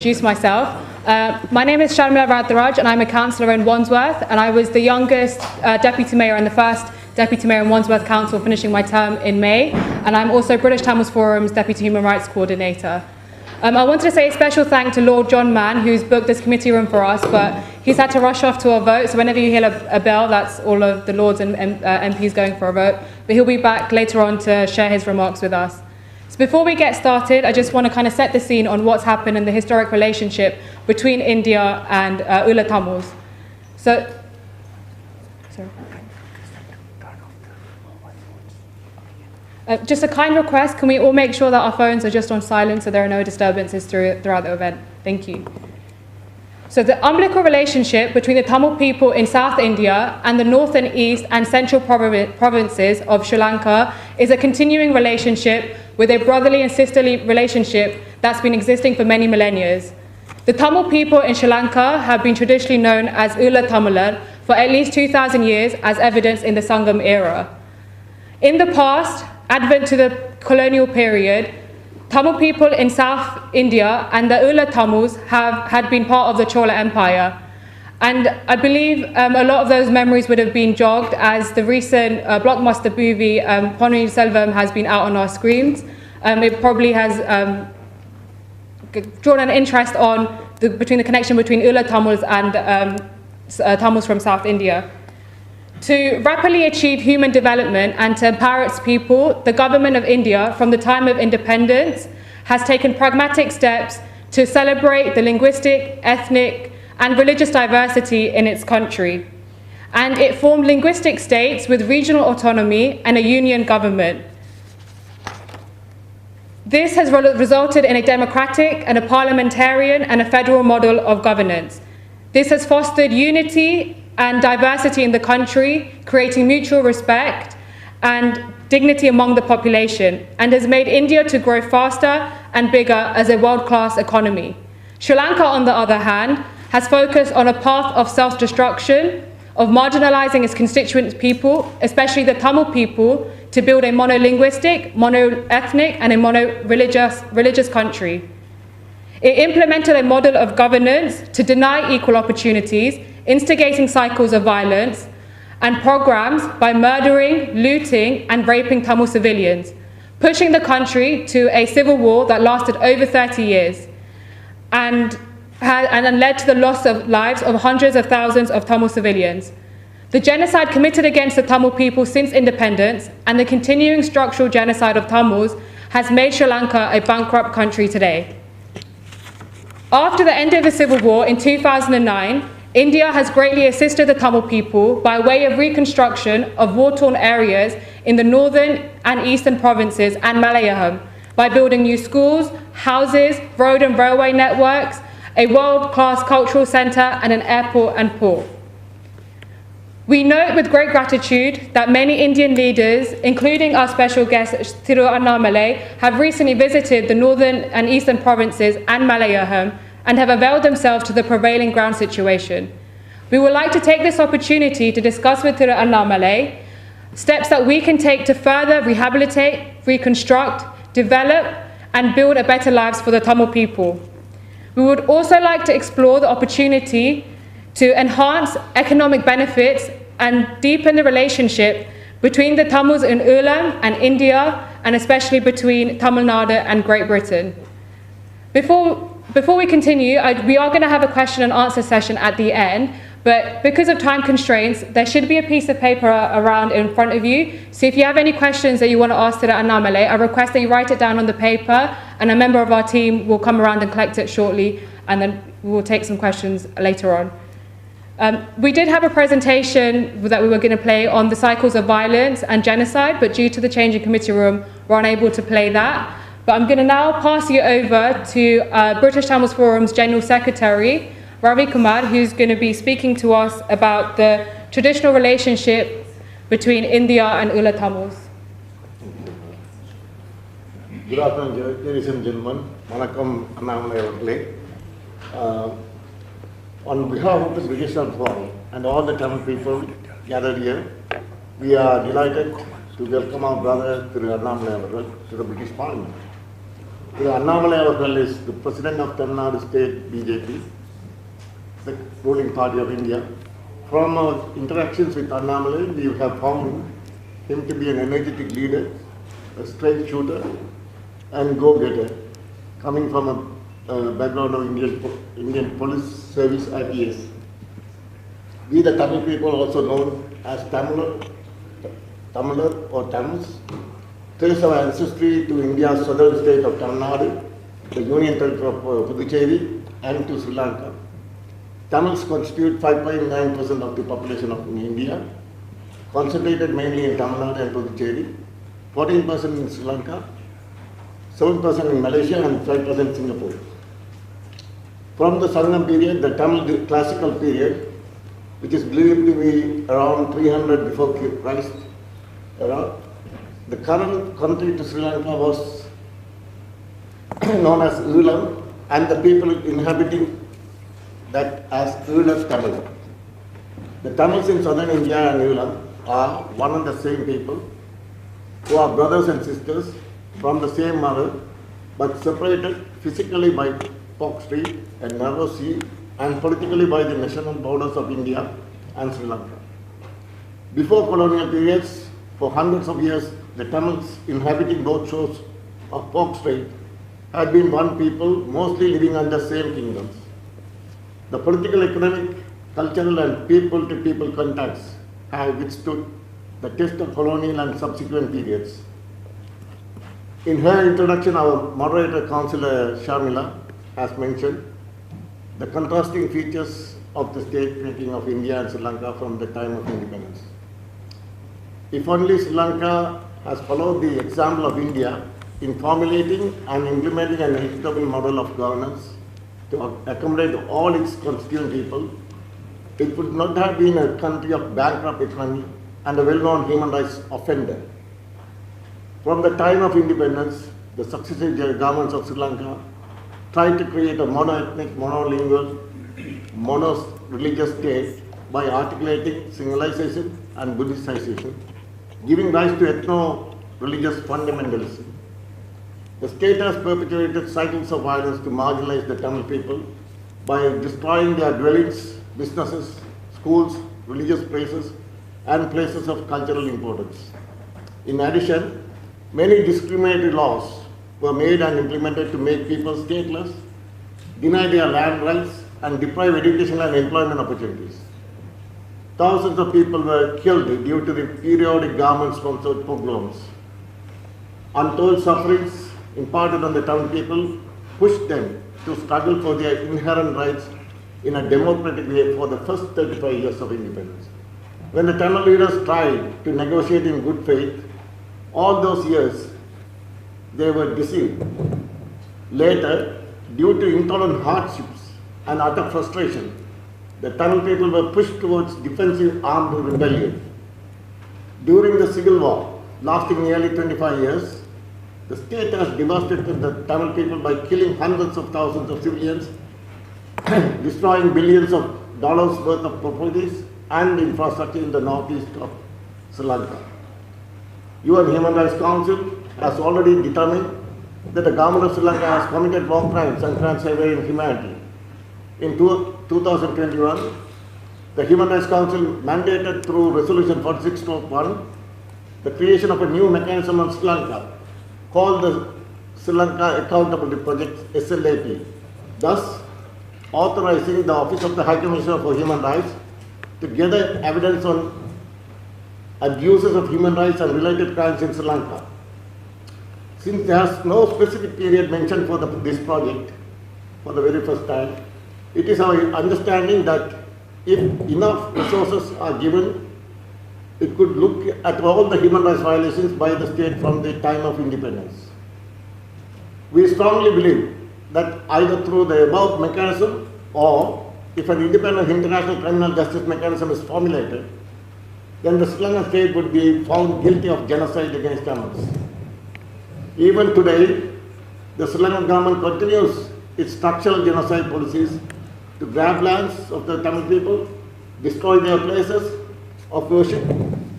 Introduce myself. My name is Sharmila Radharaj and I'm a councillor in Wandsworth, and I was the youngest deputy mayor and the first deputy mayor in Wandsworth Council, finishing my term in May, and I'm also British Tamils Forum's deputy human rights coordinator. I wanted to say a special thank to Lord John Mann, who's booked this committee room for us, but he's had to rush off to a vote, so whenever you hear a bell, that's all of the Lords and MPs going for a vote, but he'll be back later on to share his remarks with us. So before we get started, I just want to kind of set the scene on what's happened in the historic relationship between India and Ullah Tamils. Just a kind request, can we all make sure that our phones are just on silent so there are no disturbances throughout the event? Thank you. So the umbilical relationship between the Tamil people in South India and the northern, east and central provinces of Sri Lanka is a continuing relationship with a brotherly and sisterly relationship that's been existing for many millennia. The Tamil people in Sri Lanka have been traditionally known as Ullah Tamilar for at least 2,000 years, as evidenced in the Sangam era. In the past, advent to the colonial period, Tamil people in South India and the Ullah Tamils had been part of the Chola Empire. And I believe a lot of those memories would have been jogged as the recent blockbuster movie Ponniyin Selvam has been out on our screens. It probably has drawn an interest on between the connection between Ullah Tamils and Tamils from South India. To rapidly achieve human development and to empower its people, the government of India, from the time of independence, has taken pragmatic steps to celebrate the linguistic, ethnic, and religious diversity in its country. And it formed linguistic states with regional autonomy and a union government. This has resulted in a democratic and a parliamentarian and a federal model of governance. This has fostered unity and diversity in the country, creating mutual respect and dignity among the population, and has made India to grow faster and bigger as a world-class economy. Sri Lanka, on the other hand, has focused on a path of self-destruction, of marginalizing its constituent people, especially the Tamil people, to build a monolinguistic, mono-ethnic, and a mono-religious country. It implemented a model of governance to deny equal opportunities, instigating cycles of violence, and programs by murdering, looting, and raping Tamil civilians, pushing the country to a civil war that lasted over 30 years, and led to the loss of lives of hundreds of thousands of Tamil civilians. The genocide committed against the Tamil people since independence and the continuing structural genocide of Tamils has made Sri Lanka a bankrupt country today. After the end of the civil war in 2009, India has greatly assisted the Tamil people by way of reconstruction of war-torn areas in the northern and eastern provinces and Malayalam by building new schools, houses, road and railway networks, a world-class cultural centre and an airport and port. We note with great gratitude that many Indian leaders, including our special guest Thiru Annamalai, have recently visited the northern and eastern provinces and Malayalam and have availed themselves to the prevailing ground situation. We would like to take this opportunity to discuss with Thiru Annamalai steps that we can take to further rehabilitate, reconstruct, develop and build a better lives for the Tamil people. We would also like to explore the opportunity to enhance economic benefits and deepen the relationship between the Tamils in Ullah and India, and especially between Tamil Nadu and Great Britain. Before we continue, we are going to have a question and answer session at the end, but because of time constraints, there should be a piece of paper around in front of you. So if you have any questions that you want to ask to the Annamalai, I request that you write it down on the paper, and a member of our team will come around and collect it shortly, and then we'll take some questions later on. We did have a presentation that we were going to play on the cycles of violence and genocide, but due to the change in committee room, we're unable to play that. But I'm going to now pass you over to British Tamils Forum's General Secretary, Ravi Kumar, who's going to be speaking to us about the traditional relationship between India and Ullah Tamils. Good afternoon, ladies and gentlemen. Vanakkam Annamalai avargalé. On behalf of the British Tamil Forum and all the Tamil people gathered here, we are delighted to welcome our brother Thiru Annamalai to the British Parliament. Annamalai Avarkal is the president of Tamil Nadu State BJP, the ruling party of India. From our interactions with Annamalai, we have found him to be an energetic leader, a straight shooter, and go-getter, coming from a background of Indian Police Service IPS. We, the Tamil people, also known as Tamilar or Tamils, trace our ancestry to India's southern state of Tamil Nadu, the Union Territory of Puducherry, and to Sri Lanka. Tamils constitute 5.9% of the population of India, concentrated mainly in Tamil Nadu and Puducherry, 14% in Sri Lanka, 7% in Malaysia, and 5% in Singapore. From the Sangam period, the Tamil classical period, which is believed to be around 300 before Christ, the current country to Sri Lanka was known as Ulam, and the people inhabiting that as Ulam Tamil. The Tamils in southern India and Ulam are one and the same people who are brothers and sisters from the same mother, but separated physically by Pok Street and Narrow Sea, and politically by the national borders of India and Sri Lanka. Before colonial periods, for hundreds of years, the Tamils inhabiting both shores of Pok Strait had been one people, mostly living under same kingdoms. The political, economic, cultural, and people-to-people contacts have withstood the test of colonial and subsequent periods. In her introduction, our moderator, Councillor Shamila, has mentioned the contrasting features of the state making of India and Sri Lanka from the time of independence. If only Sri Lanka has followed the example of India in formulating and implementing an equitable model of governance to accommodate all its constituent people, it would not have been a country of bankrupt economy and a well-known human rights offender. From the time of independence, the successive governments of Sri Lanka tried to create a mono-ethnic, monolingual, mono-religious state by articulating singularization and Buddhicization, giving rise to ethno-religious fundamentalism. The state has perpetuated cycles of violence to marginalize the Tamil people by destroying their dwellings, businesses, schools, religious places, and places of cultural importance. In addition, many discriminatory laws were made and implemented to make people stateless, deny their land rights, and deprive education and employment opportunities. Thousands of people were killed due to the periodic government-sponsored pogroms. Untold sufferings imparted on the Tamil people pushed them to struggle for their inherent rights in a democratic way for the first 35 years of independence. When the Tamil leaders tried to negotiate in good faith, all those years they were deceived. Later, due to intolerant hardships and utter frustration, the Tamil people were pushed towards defensive armed rebellion. During the civil war, lasting nearly 25 years, the state has devastated the Tamil people by killing hundreds of thousands of civilians, destroying billions of dollars worth of properties and infrastructure in the northeast of Sri Lanka. UN Human Rights Council has already determined that the government of Sri Lanka has committed war crimes and crimes against humanity. In 2021, the Human Rights Council mandated through Resolution 46/1 the creation of a new mechanism in Sri Lanka called the Sri Lanka Accountability Project SLAP, thus authorizing the Office of the High Commissioner for Human Rights to gather evidence on abuses of human rights and related crimes in Sri Lanka. Since there is no specific period mentioned for this project for the very first time, it is our understanding that if enough resources are given, it could look at all the human rights violations by the state from the time of independence. We strongly believe that either through the above mechanism or if an independent international criminal justice mechanism is formulated, then the Sri Lankan state would be found guilty of genocide against Tamils. Even today, the Sri Lankan government continues its structural genocide policies to grab lands of the Tamil people, destroy their places of worship,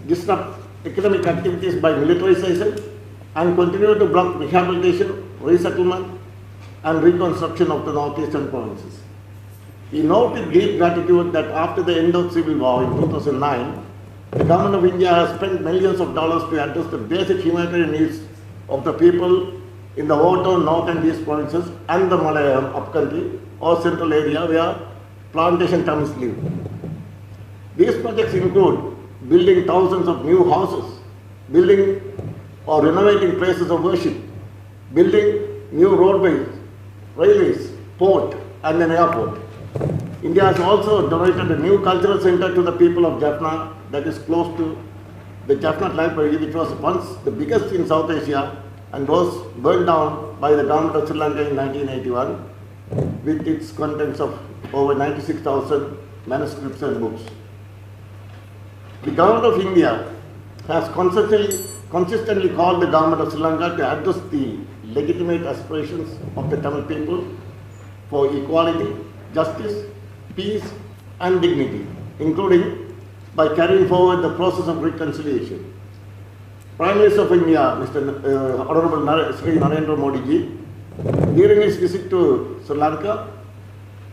disrupt economic activities by militarization, and continue to block rehabilitation resettlement, and reconstruction of the northeastern provinces. He noted deep gratitude that after the end of civil war in 2009, the government of India has spent millions of dollars to address the basic humanitarian needs of the people in the Voto, North and East provinces and the Malayalam upcountry or central area where plantation Tamils live. These projects include building thousands of new houses, building or renovating places of worship, building new roadways, railways, port and an airport. India has also donated a new cultural center to the people of Jaffna that is close to the Jaffna Library, which was once the biggest in South Asia and was burned down by the government of Sri Lanka in 1981 with its contents of over 96,000 manuscripts and books. The government of India has consistently called the government of Sri Lanka to address the legitimate aspirations of the Tamil people for equality, justice, peace and dignity, including by carrying forward the process of reconciliation. Prime Minister of India, Mr. Honorable Sri Narendra Modi ji, during his visit to Sri Lanka,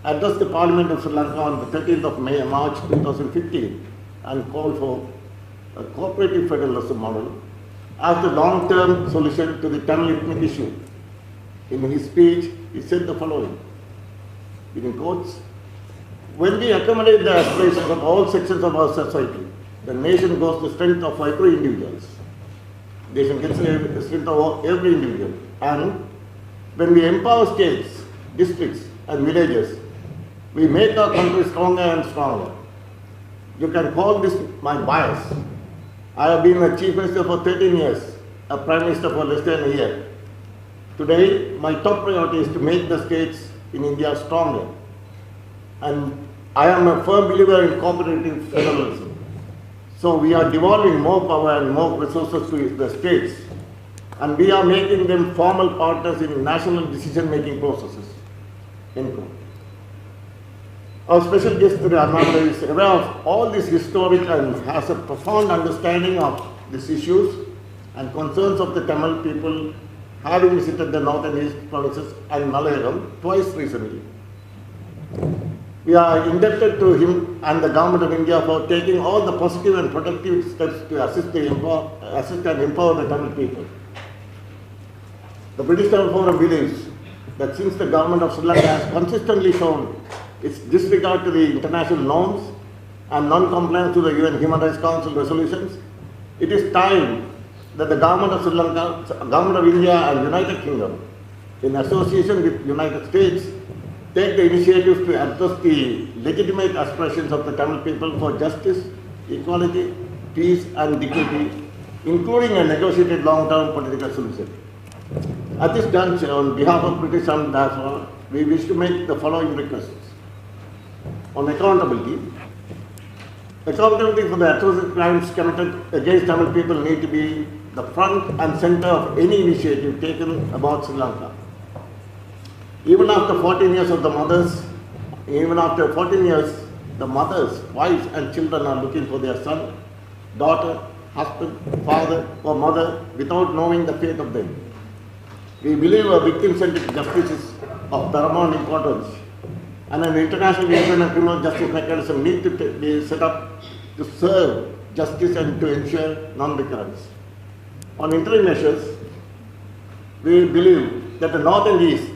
addressed the Parliament of Sri Lanka on the 13th of March 2015 and called for a cooperative federalism model as the long-term solution to the Tamil ethnic issue. In his speech, he said the following, in quotes, "When we accommodate the aspirations of all sections of our society, the nation grows the strength of every individual. The nation gets the strength of every individual. And when we empower states, districts and villages, we make our country stronger and stronger. You can call this my bias. I have been a chief minister for 13 years, a prime minister for less than a year. Today, my top priority is to make the states in India stronger. And I am a firm believer in cooperative federalism. So we are devolving more power and more resources to the states. And we are making them formal partners in national decision-making processes." End quote. Our special guest today, Ananda, is aware of all this historic and has a profound understanding of these issues and concerns of the Tamil people, having visited the North and East provinces and Malayalam twice recently. We are indebted to him and the Government of India for taking all the positive and productive steps to assist and empower the Tamil people. The British Tamil Forum believes that since the Government of Sri Lanka has consistently shown its disregard to the international norms and non-compliance to the UN Human Rights Council resolutions, it is time that the Government of Sri Lanka, Government of India and United Kingdom, in association with United States, take the initiative to address the legitimate aspirations of the Tamil people for justice, equality, peace and dignity, including a negotiated long-term political solution. At this juncture, on behalf of British Tamil Diaspora, we wish to make the following requests. On accountability. Accountability for the atrocious crimes committed against Tamil people need to be the front and center of any initiative taken about Sri Lanka. Even after 14 years of the mothers, wives and children are looking for their son, daughter, husband, father or mother without knowing the fate of them. We believe a victim-centric justice is of paramount importance, and an international independent criminal justice mechanism needs to be set up to serve justice and to ensure non-recurrence. On interim measures, we believe that the North and East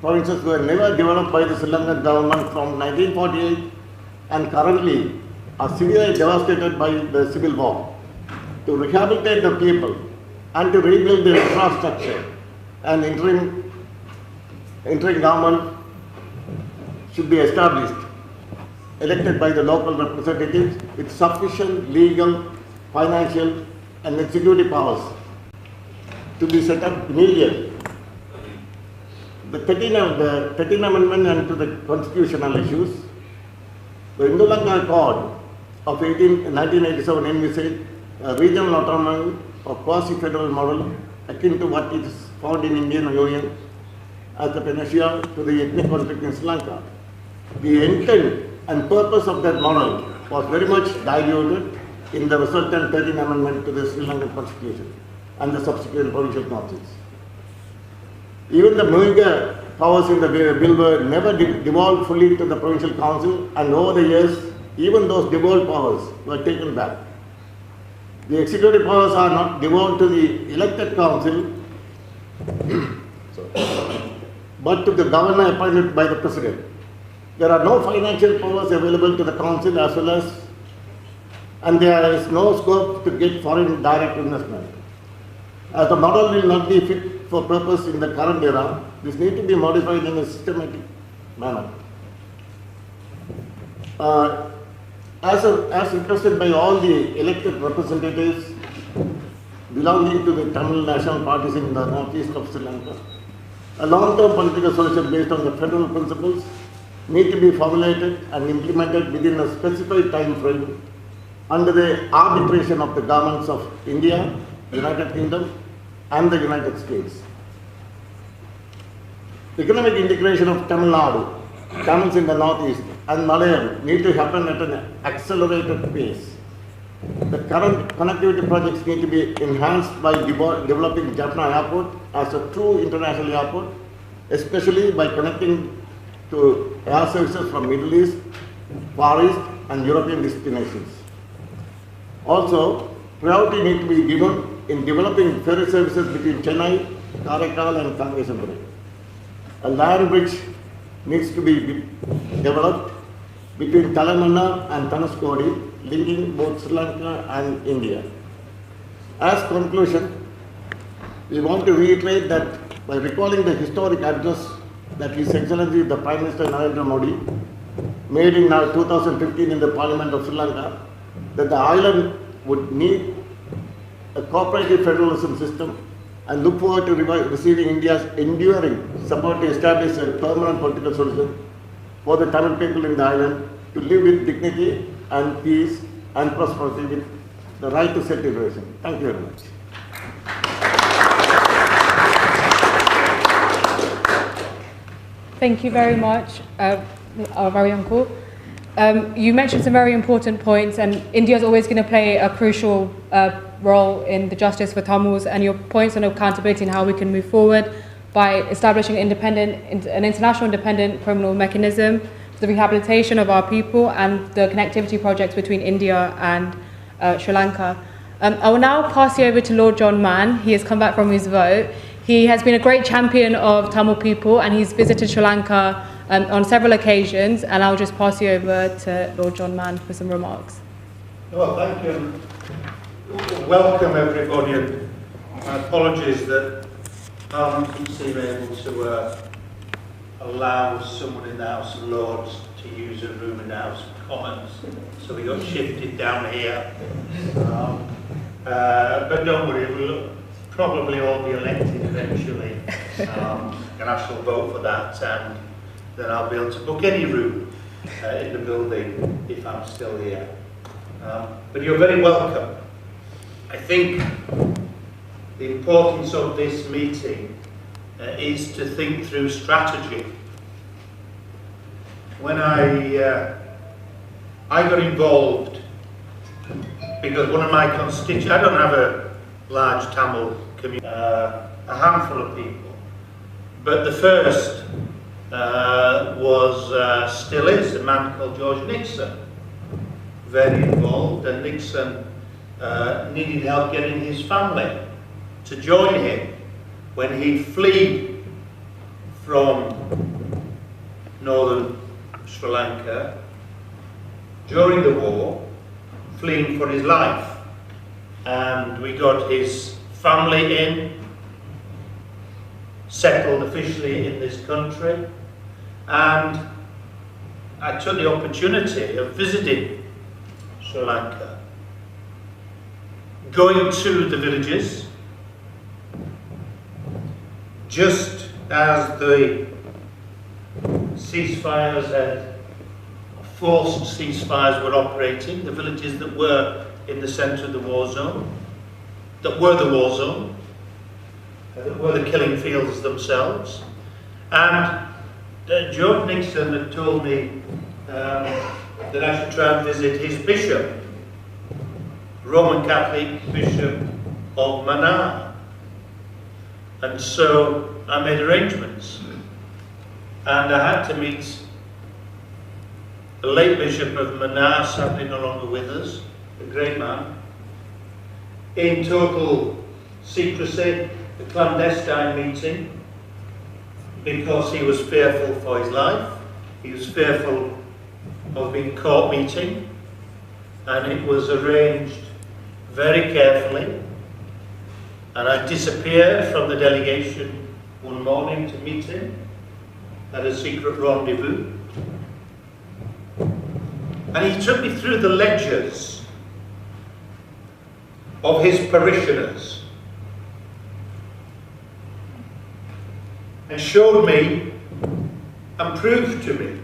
provinces were never developed by the Sri Lankan government from 1948 and currently are severely devastated by the civil war. To rehabilitate the people and to rebuild their infrastructure, an interim government should be established, elected by the local representatives with sufficient legal, financial and executive powers to be set up immediately. The 13th Amendment and to the constitutional issues, the Indo-Lanka Accord of 1987 envisaged a regional autonomy or quasi-federal model akin to what is found in Indian Union as the panacea to the ethnic conflict in Sri Lanka. The intent and purpose of that model was very much diluted in the resultant 13th Amendment to the Sri Lankan Constitution and the subsequent provincial councils. Even the major powers in the bill were never devolved fully to the provincial council, and over the years, even those devolved powers were taken back. The executive powers are not devolved to the elected council, but to the governor appointed by the president. There are no financial powers available to the council as well as, and there is no scope to get foreign direct investment. As the model will not be fit for purpose in the current era, this needs to be modified in a systematic manner. As requested by all the elected representatives belonging to the Tamil national parties in the northeast of Sri Lanka, a long-term political solution based on the federal principles need to be formulated and implemented within a specified time frame under the arbitration of the governments of India, United Kingdom, and the United States. Economic integration of Tamil Nadu, Tamils in the northeast, and Malayalam need to happen at an accelerated pace. The current connectivity projects need to be enhanced by developing Jaffna Airport as a true international airport, especially by connecting to air services from Middle East, Far East, and European destinations. Also, priority needs to be given in developing ferry services between Chennai, Karaikal, and Kangasapuri. A land bridge needs to be developed between Telangana and Thanuskodi, linking both Sri Lanka and India. As conclusion, we want to reiterate that by recalling the historic address that His Excellency the Prime Minister Narendra Modi made in 2015 in the Parliament of Sri Lanka, that the island would need a cooperative federalism system, and look forward to receiving India's enduring support to establish a permanent political solution for the Tamil people in the island to live with dignity and peace and prosperity with the right to self-determination. Thank you very much. Thank you very much, our very uncle. You mentioned some very important points, and India is always going to play a crucial role in the justice for Tamils, and your points on accountability and how we can move forward by establishing an international independent criminal mechanism for the rehabilitation of our people and the connectivity projects between India and Sri Lanka. I will now pass you over to Lord John Mann. He has come back from his vote. He has been a great champion of Tamil people, and he's visited Sri Lanka on several occasions, and I'll just pass you over to Lord John Mann for some remarks. Well, thank you. Welcome everybody. My apologies that Parliament didn't seem able to allow someone in the House of Lords to use a room in the House of Commons, so we got shifted down here. But don't worry, we'll probably all be elected eventually, and I shall vote for that, and then I'll be able to book any room in the building if I'm still here. But you're very welcome. I think the importance of this meeting is to think through strategy. When I got involved, because one of my constituents, I don't have a large Tamil community, a handful of people, but the first still is a man called George Nixon, very involved, and Nixon needed help getting his family to join him when he fled from northern Sri Lanka during the war, fleeing for his life. And we got his family in, settled officially in this country, and I took the opportunity of visiting Sri Lanka, going to the villages, just as the ceasefires and forced ceasefires were operating, the villages that were in the centre of the war zone, that were the war zone, that were the killing fields themselves. And George Nixon had told me that I should try and visit his bishop, Roman Catholic Bishop of Mannar. And so I made arrangements. And I had to meet the late Bishop of Manar, sadly no longer with us, a great man, in total secrecy, a clandestine meeting, because he was fearful for his life. He was fearful of being caught meeting, and it was arranged very carefully. And I disappeared from the delegation one morning to meet him at a secret rendezvous. And he took me through the ledgers of his parishioners and showed me and proved to me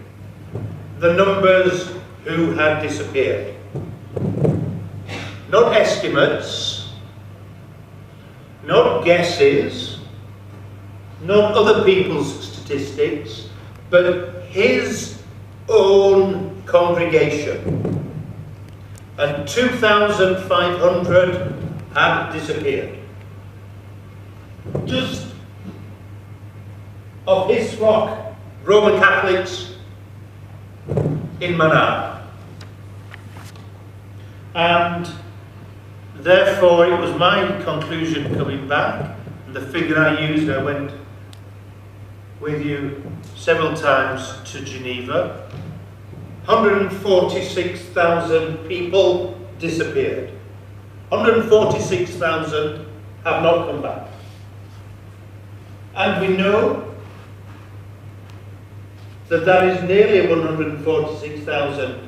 the numbers who had disappeared. Not estimates, not guesses, not other people's statistics, but his own congregation. And 2,500 had disappeared. Just of his flock, Roman Catholics in Manar. And therefore it was my conclusion coming back, and the figure I used, I went with you several times to Geneva, 146,000 people disappeared. 146,000 have not come back. And we know that that is nearly 146,000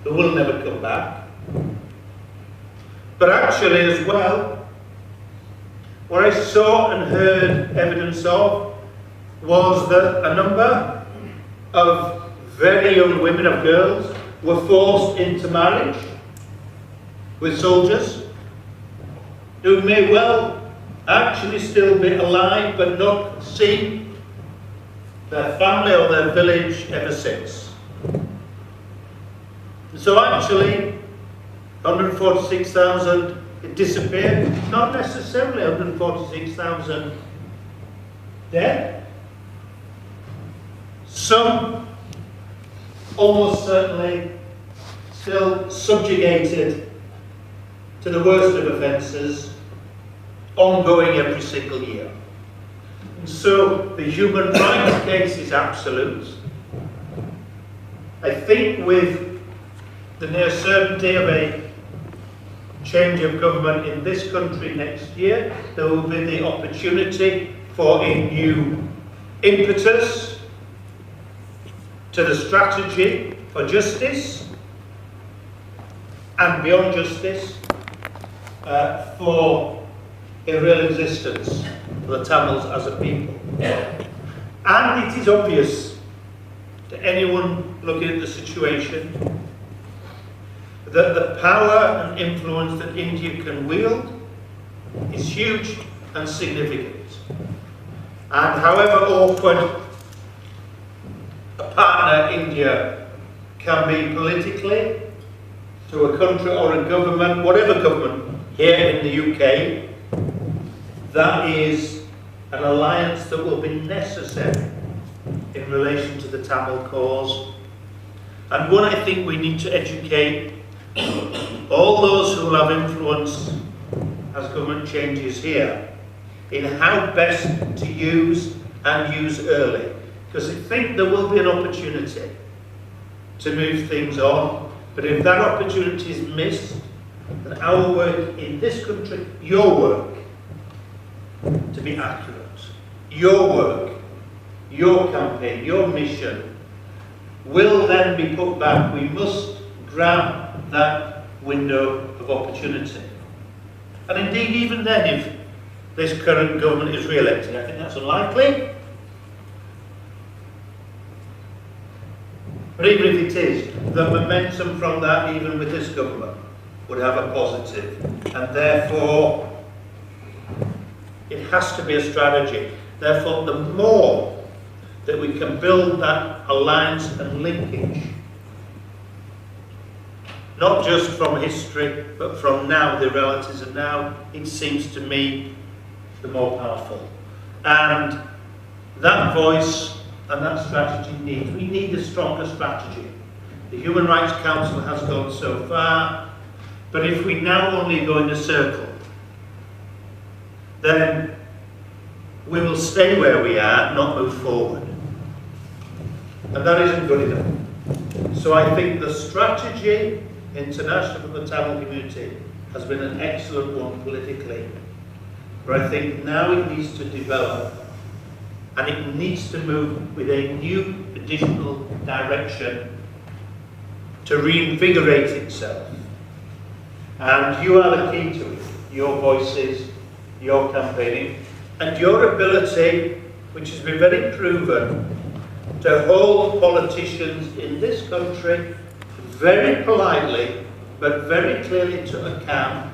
who will never come back. But actually as well, what I saw and heard evidence of was that a number of very young women, of girls, were forced into marriage with soldiers who may well actually still be alive but not see their family or their village ever since. So actually, 146,000 disappeared, not necessarily 146,000 dead. Some almost certainly still subjugated to the worst of offences, ongoing every single year. And so the human rights case is absolute. I think with the near certainty of a change of government in this country next year, there will be the opportunity for a new impetus to the strategy for justice and beyond justice for a real existence for the Tamils as a people. And it is obvious to anyone looking at the situation that the power and influence that India can wield is huge and significant. And however awkward a partner India can be politically to a country or a government, whatever government here in the UK, that is an alliance that will be necessary in relation to the Tamil cause, and one I think we need to educate all those who will have influence as government changes here in how best to use and use early, because I think there will be an opportunity to move things on, but if that opportunity is missed, then our work in this country, your work, to be accurate, your work, your campaign, your mission, will then be put back. We must grab that window of opportunity. And indeed, even then, if this current government is re-elected, I think that's unlikely. But even if it is, the momentum from that, even with this government, would have a positive. And therefore, it has to be a strategy. Therefore, the more that we can build that alliance and linkage, not just from history, but from now, the realities of now, it seems to me the more powerful. And that voice and that strategy we need a stronger strategy. The Human Rights Council has gone so far, but if we now only go in a circle, then we will stay where we are, not move forward. And that isn't good enough. So I think the strategy international for the Tamil community has been an excellent one politically. But I think now it needs to develop, and it needs to move with a new additional direction to reinvigorate itself. And you are the key to it. Your voices, your campaigning, and your ability, which has been very proven, to hold politicians in this country very politely, but very clearly to account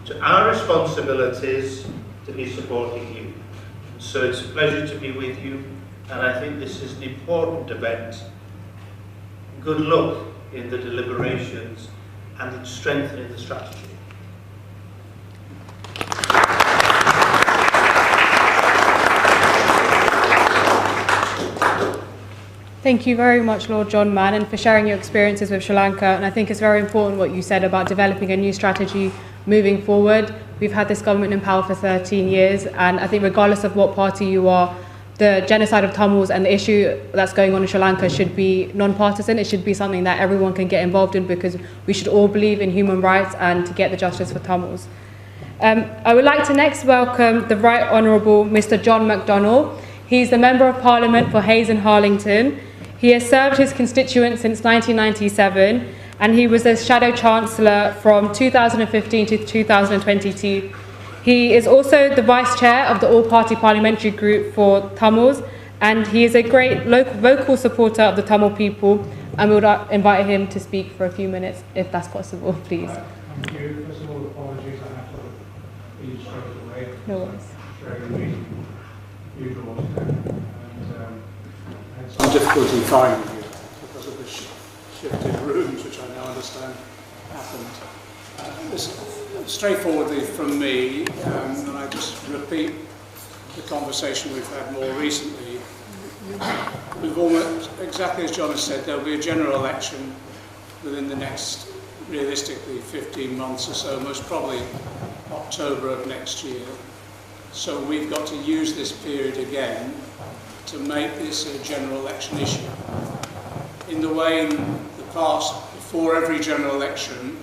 to our responsibilities to be supporting you. So it's a pleasure to be with you, and I think this is an important event. Good luck in the deliberations and in strengthening the strategy. Thank you very much, Lord John Mann, and for sharing your experiences with Sri Lanka. And I think it's very important what you said about developing a new strategy moving forward. We've had this government in power for 13 years, and I think regardless of what party you are, the genocide of Tamils and the issue that's going on in Sri Lanka should be non-partisan. It should be something that everyone can get involved in, because we should all believe in human rights and to get the justice for Tamils. I would like to next welcome the Right Honourable Mr. John McDonnell. He's the Member of Parliament for Hayes and Harlington. He has served his constituents since 1997, and he was the Shadow Chancellor from 2015 to 2022. He is also the Vice Chair of the All-Party Parliamentary Group for Tamils, and he is a great vocal supporter of the Tamil people, and we would invite him to speak for a few minutes, if that's possible, please. Thank you. First of all, apologies, I have to leave straight away. No worries. Some difficulty finding you because of the shifted rooms, which I now understand happened. Straightforwardly from me, and I just repeat the conversation we've had more recently. We've almost, exactly as John has said, there'll be a general election within the next, realistically, 15 months or so, most probably October of next year. So we've got to use this period again to make this a general election issue. In the way in the past, before every general election,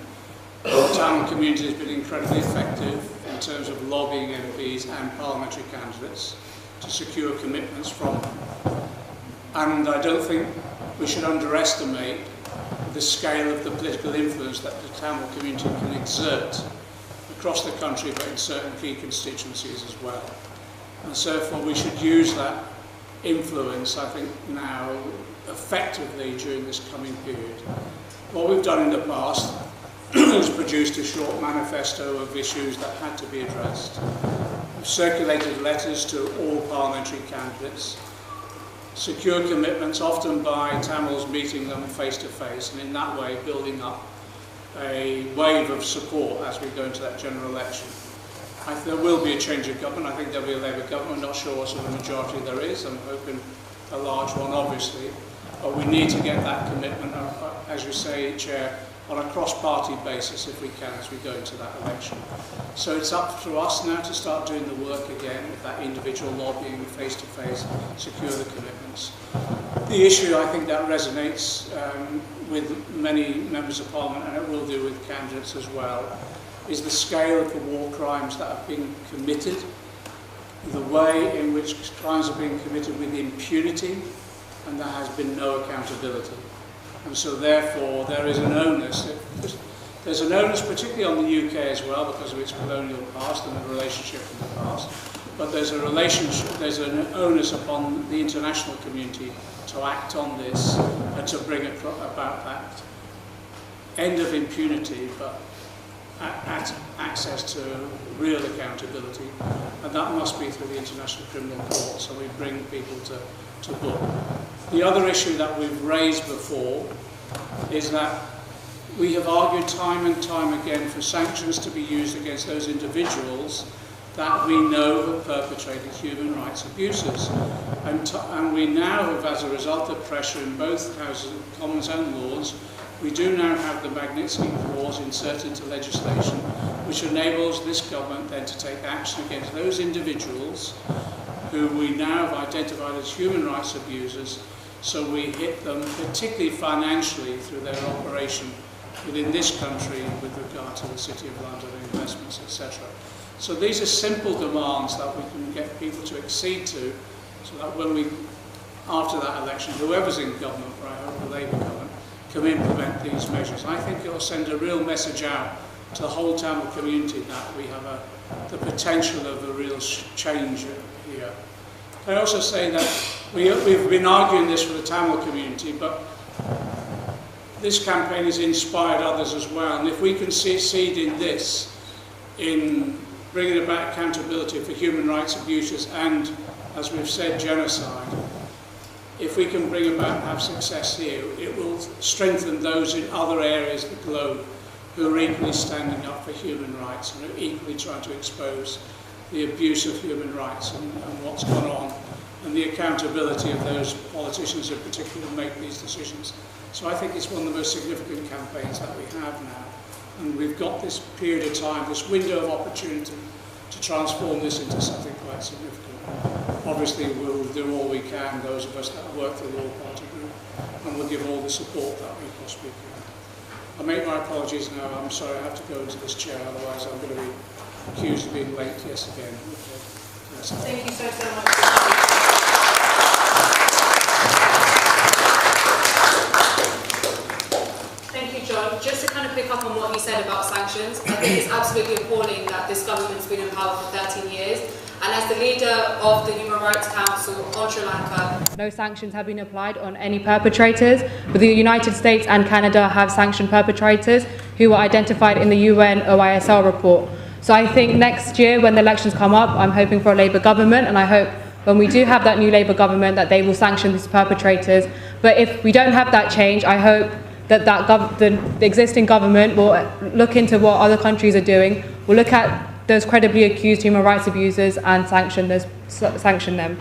the Tamil community has been incredibly effective in terms of lobbying MPs and parliamentary candidates to secure commitments from them. And I don't think we should underestimate the scale of the political influence that the Tamil community can exert across the country, but in certain key constituencies as well. And so therefore we should use that influence, I think, now effectively during this coming period. What we've done in the past is produced a short manifesto of issues that had to be addressed. We've circulated letters to all parliamentary candidates, secure commitments, often by Tamils meeting them face to face, and in that way building up a wave of support as we go into that general election. There will be a change of government. I think there'll be a Labour government. I'm not sure what sort of majority there is. I'm hoping a large one, obviously. But we need to get that commitment, as you say, Chair, on a cross-party basis if we can as we go into that election. So it's up to us now to start doing the work again with that individual lobbying face-to-face, secure the commitments. The issue, I think, that resonates with many members of Parliament, and it will do with candidates as well, is the scale of the war crimes that have been committed, the way in which crimes are being committed with impunity, and there has been no accountability. And so therefore there is an onus, there's an onus particularly on the UK as well because of its colonial past and the relationship in the past, but there's an onus upon the international community to act on this and to bring about that end of impunity, but access to real accountability, and that must be through the International Criminal Court, so we bring people to book. The other issue that we've raised before is that we have argued time and time again for sanctions to be used against those individuals that we know have perpetrated human rights abuses. And we now have, as a result of pressure in both Houses of Commons and Lords, we do now have the Magnitsky clause inserted into legislation, which enables this government then to take action against those individuals who we now have identified as human rights abusers, so we hit them particularly financially through their operation within this country with regard to the City of London investments, etc. So these are simple demands that we can get people to accede to, so that when we, after that election, whoever's in government, but I hope the Labour government, can implement these measures. I think it will send a real message out to the whole Tamil community that we have the potential of a real change here. I also say that we've been arguing this for the Tamil community, but this campaign has inspired others as well, and if we can succeed in this, in bringing about accountability for human rights abuses and, as we've said, genocide, if we can bring about and have success here, it will strengthen those in other areas of the globe who are equally standing up for human rights and are equally trying to expose the abuse of human rights and what's gone on, and the accountability of those politicians in particular who make these decisions. So I think it's one of the most significant campaigns that we have now, and we've got this period of time, this window of opportunity to transform this into something quite significant. Obviously we'll do all we can, those of us that work for the Law Party group, and we'll give all the support that we possibly can. I make my apologies now, I'm sorry I have to go into this chair, otherwise I'm going to be accused of being late yes again. Yes. Thank you so much. John, just to kind of pick up on what you said about sanctions, I think it's absolutely appalling that this government's been in power for 13 years, and as the leader of the Human Rights Council on Sri Lanka, no sanctions have been applied on any perpetrators, but the United States and Canada have sanctioned perpetrators who were identified in the UN OISL report. So I think next year when the elections come up, I'm hoping for a Labour government, and I hope when we do have that new Labour government that they will sanction these perpetrators. But if we don't have that change, I hope that the existing government will look into what other countries are doing, will look at those credibly accused human rights abusers and sanction them.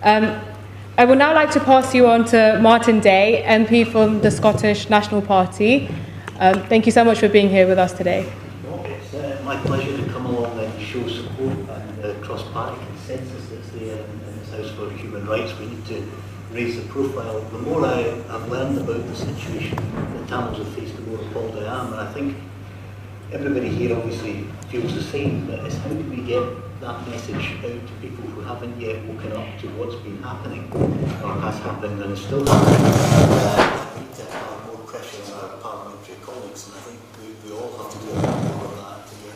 I would now like to pass you on to Martin Day, MP from the Scottish National Party. Thank you so much for being here with us today. It's my pleasure to come along and show support and the cross-party consensus that's there in this House for human rights. We need to raise the profile. The more I've learned about the situation that Tamils have faced, the more appalled I am. And I think everybody here obviously feels the same, but it's how do we get that message out to people who haven't yet woken up to what's been happening, or has happened and is still happening. We need to have more pressure on our parliamentary colleagues, and I think we all have to do a bit more of that to get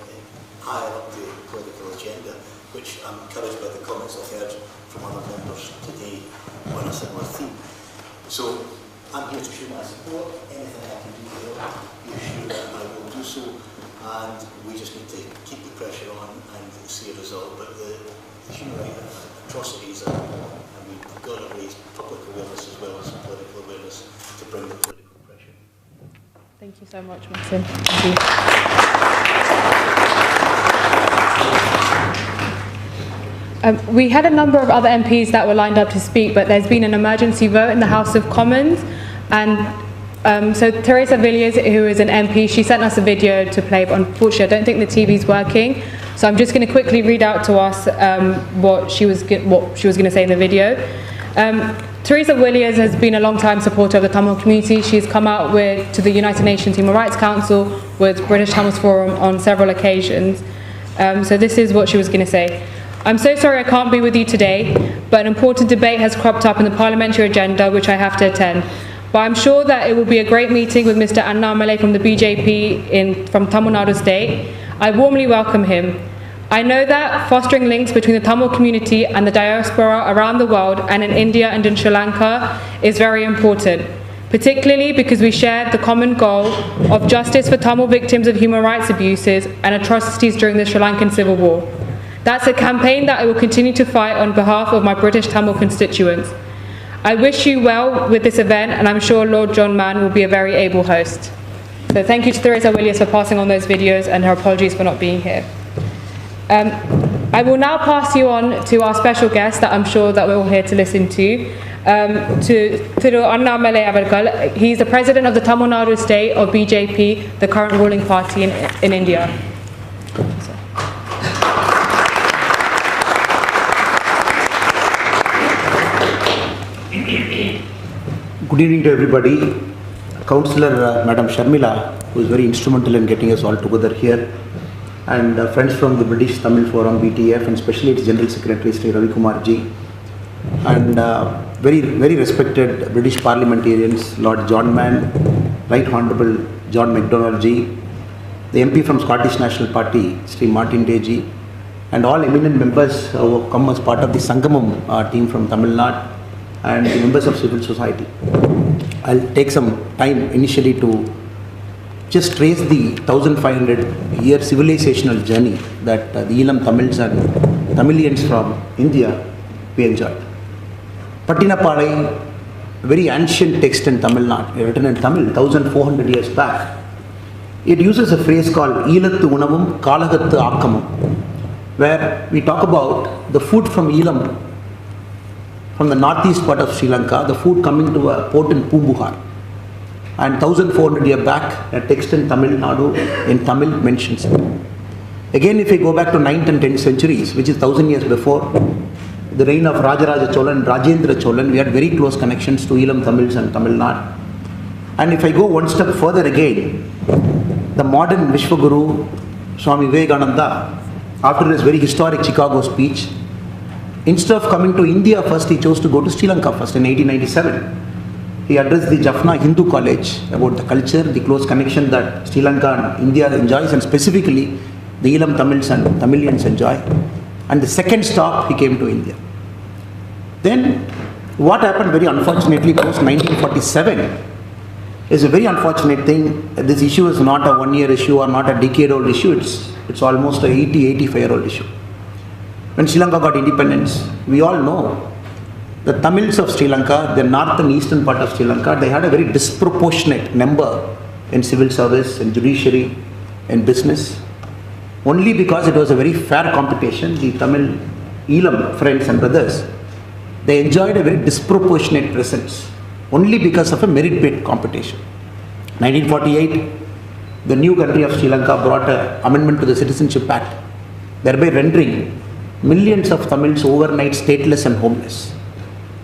higher up the political agenda, which I'm encouraged by the comments I've heard from other members today on a similar theme. So I'm here to show my support. Anything I can do to help, be assured that I will do so, and we just need to keep the pressure on and see a result. But the human rights atrocities are appalling, and we've got to raise public awareness as well as political awareness to bring the political pressure. Thank you so much, Martin. Thank you. We had a number of other MPs that were lined up to speak, but there's been an emergency vote in the House of Commons, and so Teresa Villiers, who is an MP, she sent us a video to play, but unfortunately I don't think the TV's working, so I'm just going to quickly read out to us what she was going to say in the video. Teresa Villiers has been a long-time supporter of the Tamil community. She's come out to the United Nations Human Rights Council with British Tamils Forum on several occasions. So this is what she was going to say. I'm so sorry I can't be with you today, but an important debate has cropped up in the parliamentary agenda which I have to attend. But I'm sure that it will be a great meeting with Mr. Annamalai from the BJP from Tamil Nadu State. I warmly welcome him. I know that fostering links between the Tamil community and the diaspora around the world and in India and in Sri Lanka is very important, particularly because we share the common goal of justice for Tamil victims of human rights abuses and atrocities during the Sri Lankan Civil War. That's a campaign that I will continue to fight on behalf of my British Tamil constituents. I wish you well with this event, and I'm sure Lord John Mann will be a very able host. So thank you to Teresa Villiers for passing on those videos, and her apologies for not being here. I will now pass you on to our special guest that I'm sure that we're all here to listen to Thiru Annamalai Avargal. He's the president of the Tamil Nadu state of BJP, the current ruling party in India. Good evening to everybody. Councillor Madam Sharmila, who is very instrumental in getting us all together here, and friends from the British Tamil Forum, BTF, and especially its General Secretary, Sri Ravi Kumar Ji, and very, very respected British parliamentarians, Lord John Mann, Right Honourable John MacDonald Ji, the MP from Scottish National Party, Sri Martin Day Ji, and all eminent members who have come as part of the Sangamam team from Tamil Nadu, and the members of civil society. I'll take some time initially to just trace the 1500-year civilizational journey that the Elam Tamils and Tamilians from India we enjoyed. Pattinapalai, a very ancient text in Tamil Nadu, written in Tamil 1400 years back, it uses a phrase called Elathu Unavum Kalagathu Akkamum, where we talk about the food from Elam, from the northeast part of Sri Lanka, the food coming to a port in Pumbuhar. And 1400 years back, a text in Tamil Nadu, in Tamil, mentions it. Again, if we go back to 9th and 10th centuries, which is 1000 years before, the reign of Rajaraja Chola and Rajendra Cholan, we had very close connections to Elam Tamils and Tamil Nadu. And if I go one step further again, the modern Vishwaguru, Swami Vivekananda, after his very historic Chicago speech, instead of coming to India first, he chose to go to Sri Lanka first in 1897. He addressed the Jaffna Hindu College about the culture, the close connection that Sri Lanka and India enjoys, and specifically the Elam Tamils and Tamilians enjoy. And the second stop, he came to India. Then, what happened very unfortunately post 1947 is a very unfortunate thing. This issue is not a one-year issue or not a decade-old issue. It's almost a 85-year-old issue. When Sri Lanka got independence, we all know the Tamils of Sri Lanka, the north and eastern part of Sri Lanka, they had a very disproportionate number in civil service, in judiciary, in business. Only because it was a very fair competition, the Tamil Elam friends and brothers, they enjoyed a very disproportionate presence, only because of a merit-based competition. 1948, the new country of Sri Lanka brought an amendment to the Citizenship Act, thereby rendering millions of Tamils overnight stateless and homeless.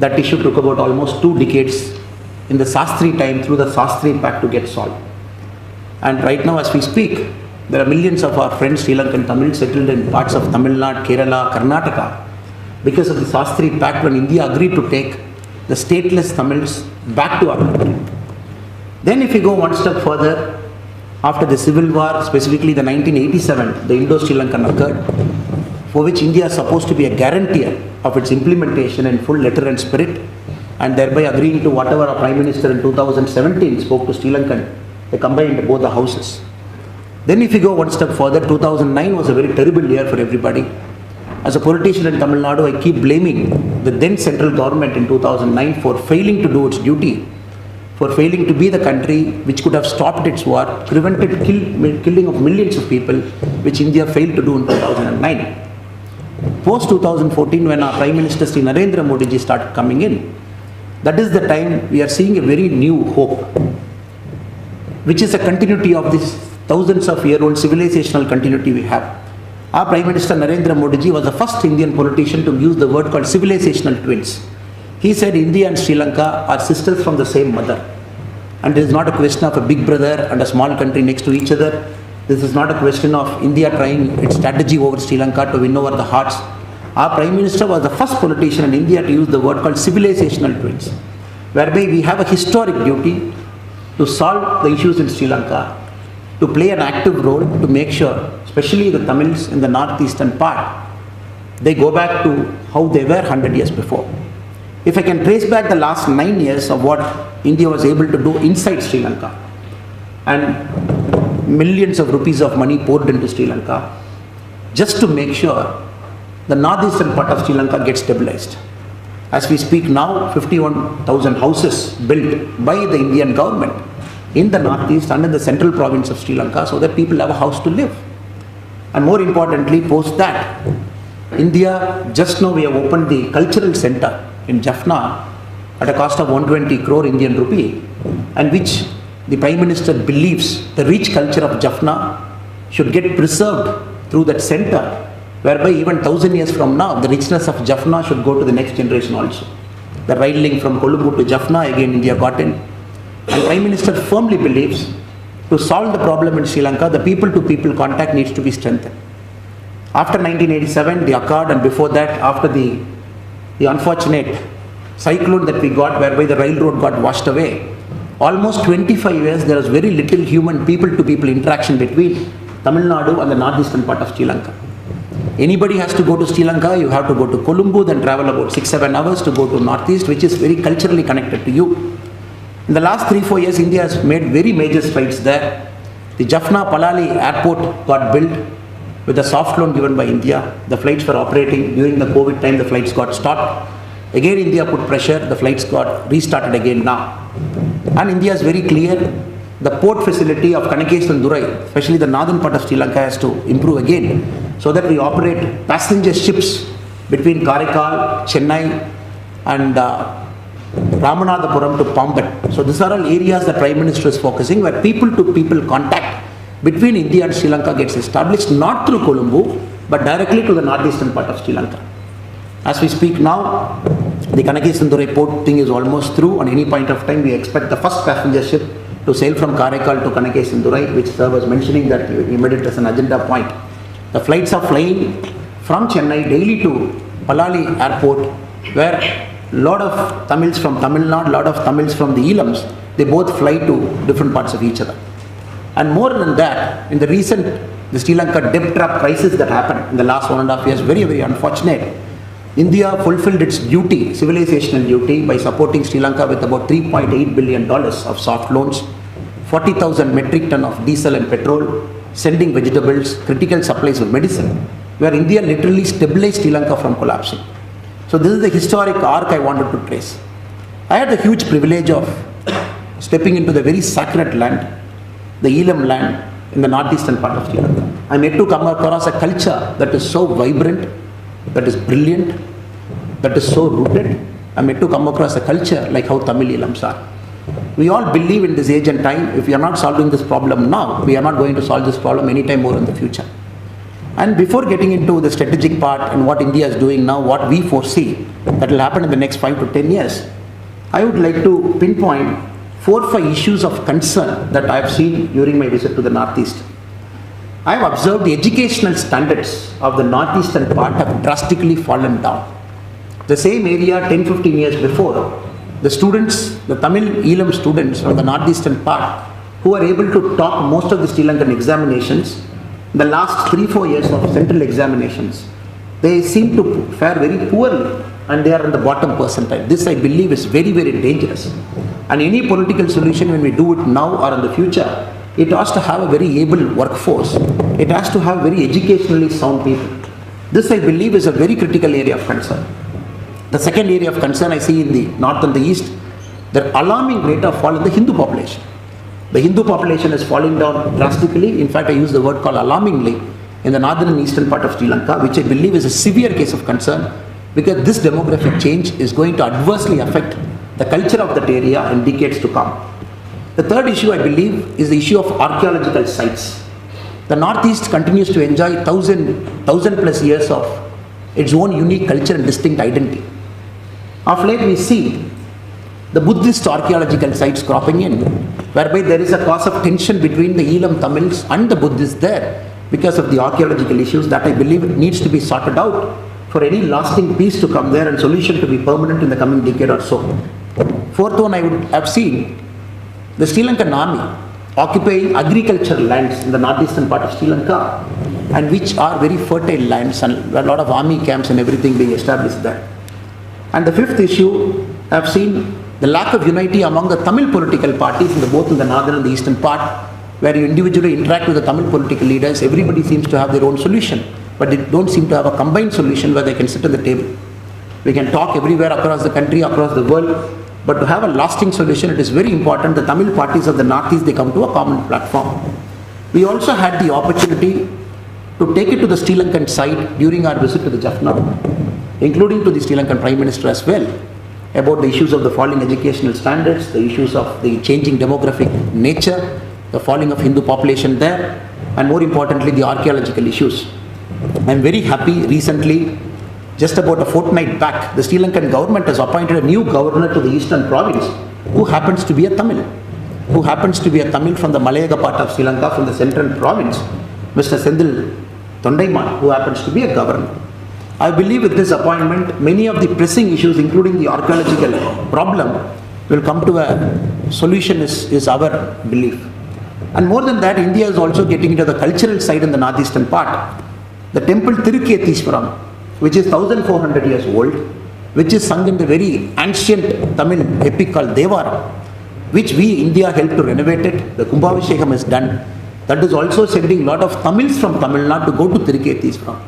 That issue took about almost 2 decades in the Sastri time through the Sastri Pact to get solved. And right now as we speak, there are millions of our friends Sri Lankan Tamils settled in parts of Tamil Nadu, Kerala, Karnataka because of the Sastri Pact when India agreed to take the stateless Tamils back to our country. Then if we go one step further, after the Civil War, specifically the 1987, the Indo-Sri Lankan occurred, for which India is supposed to be a guarantor of its implementation in full letter and spirit, and thereby agreeing to whatever our Prime Minister in 2017 spoke to Sri Lankan. They combined both the houses. Then if you go one step further, 2009 was a very terrible year for everybody. As a politician in Tamil Nadu, I keep blaming the then central government in 2009 for failing to do its duty, for failing to be the country which could have stopped its war, prevented killing of millions of people, which India failed to do in 2009. Post 2014, when our Prime Minister Sri Narendra Modi ji started coming in, that is the time we are seeing a very new hope, which is a continuity of this thousands of year-old civilizational continuity we have. Our Prime Minister Narendra Modi ji was the first Indian politician to use the word called civilizational twins. He said India and Sri Lanka are sisters from the same mother. And it is not a question of a big brother and a small country next to each other. This is not a question of India trying its strategy over Sri Lanka to win over the hearts. Our Prime Minister was the first politician in India to use the word called civilizational twins, whereby we have a historic duty to solve the issues in Sri Lanka, to play an active role to make sure, especially the Tamils in the northeastern part, they go back to how they were 100 years before. If I can trace back the last 9 years of what India was able to do inside Sri Lanka, and millions of rupees of money poured into Sri Lanka, just to make sure the northeastern part of Sri Lanka gets stabilized. As we speak now, 51,000 houses built by the Indian government in the northeast and in the central province of Sri Lanka, so that people have a house to live. And more importantly, post that, India, just now we have opened the cultural center in Jaffna at a cost of 120 crore Indian rupee, and which the Prime Minister believes the rich culture of Jaffna should get preserved through that center, whereby even 1000 years from now, the richness of Jaffna should go to the next generation also. The rail link from Colombo to Jaffna, again India got in. And Prime Minister firmly believes to solve the problem in Sri Lanka, the people-to-people contact needs to be strengthened. After 1987, the Accord, and before that, after the unfortunate cyclone that we got, whereby the railroad got washed away, almost 25 years there was very little human people-to-people interaction between Tamil Nadu and the northeastern part of Sri Lanka. Anybody has to go to Sri Lanka, you have to go to Colombo, then travel about 6-7 hours to go to northeast, which is very culturally connected to you. In the last 3-4 years, India has made very major strides there. The Jaffna Palali airport got built with a soft loan given by India. The flights were operating. During the COVID time, the flights got stopped. Again, India put pressure, the flights got restarted again now. And India is very clear, the port facility of Kanakeshandurai, especially the northern part of Sri Lanka, has to improve again, so that we operate passenger ships between Karaikal, Chennai and Ramanathapuram to Pambat. So these are all areas that Prime Minister is focusing, where people-to-people contact between India and Sri Lanka gets established, not through Colombo, but directly to the northeastern part of Sri Lanka. As we speak now, the Kanakeshandurai port thing is almost through. On any point of time, we expect the first passenger ship to sail from Karaikal to Kanakeshandurai, which sir was mentioning that he made it as an agenda point. The flights are flying from Chennai daily to Palali airport, where a lot of Tamils from Tamil Nadu, a lot of Tamils from the Elams, they both fly to different parts of each other. And more than that, in the Sri Lanka debt trap crisis that happened in the last 1.5 years, very, very unfortunate. India fulfilled its duty, civilizational duty, by supporting Sri Lanka with about $3.8 billion of soft loans, 40,000 metric ton of diesel and petrol, sending vegetables, critical supplies of medicine, where India literally stabilized Sri Lanka from collapsing. So this is the historic arc I wanted to trace. I had the huge privilege of stepping into the very sacred land, the Elam land in the northeastern part of Sri Lanka. I met to come across a culture that is so vibrant, that is brilliant, that is so rooted. I met to come across a culture like how Tamil Elams are. We all believe in this age and time, if we are not solving this problem now, we are not going to solve this problem anytime more in the future. And before getting into the strategic part and what India is doing now, what we foresee that will happen in the next 5 to 10 years, I would like to pinpoint 4 or 5 issues of concern that I have seen during my visit to the Northeast. I have observed the educational standards of the northeastern part have drastically fallen down. The same area 10-15 years before, the students, the Tamil Elam students from the northeastern part, who are able to top most of the Sri Lankan examinations, the last 3-4 years of central examinations, they seem to fare very poorly and they are in the bottom percentile. This, I believe, is very, very dangerous. And any political solution, when we do it now or in the future, it has to have a very able workforce. It has to have very educationally sound people. This, I believe, is a very critical area of concern. The second area of concern I see in the north and the east, the alarming rate of fall in the Hindu population. The Hindu population is falling down drastically. In fact, I use the word called alarmingly in the northern and eastern part of Sri Lanka, which I believe is a severe case of concern, because this demographic change is going to adversely affect the culture of that area in decades to come. The third issue, I believe, is the issue of archaeological sites. The Northeast continues to enjoy 1,000 plus years of its own unique culture and distinct identity. Of late, we see the Buddhist archaeological sites cropping in, whereby there is a cause of tension between the Elam Tamils and the Buddhists there because of the archaeological issues that I believe needs to be sorted out for any lasting peace to come there and solution to be permanent in the coming decade or so. Fourth one, I would have seen the Sri Lankan army occupying agricultural lands in the northeastern part of Sri Lanka, and which are very fertile lands, and a lot of army camps and everything being established there. And the fifth issue, I have seen the lack of unity among the Tamil political parties in both in the northern and the eastern part, where you individually interact with the Tamil political leaders. Everybody seems to have their own solution, but they don't seem to have a combined solution where they can sit at the table. We can talk everywhere across the country, across the world, but to have a lasting solution, it is very important the Tamil parties of the Northeast, they come to a common platform. We also had the opportunity to take it to the Sri Lankan side during our visit to the Jaffna, including to the Sri Lankan Prime Minister as well, about the issues of the falling educational standards, the issues of the changing demographic nature, the falling of Hindu population there, and more importantly, the archaeological issues. I am very happy recently, just about a fortnight back, the Sri Lankan government has appointed a new governor to the eastern province, who happens to be a Tamil, from the Malayaga part of Sri Lanka, from the central province, Mr. Sendil Tondaiman, who happens to be a governor. I believe with this appointment, many of the pressing issues, including the archaeological problem, will come to a solution is our belief. And more than that, India is also getting into the cultural side in the northeastern part. The temple Tirukethiswaram, which is 1400 years old, which is sung in the very ancient Tamil epic called Devara, which we, India, helped to renovate it. The Kumbhavishekam is done. That is also sending a lot of Tamils from Tamil Nadu to go to Tirukethiswaram.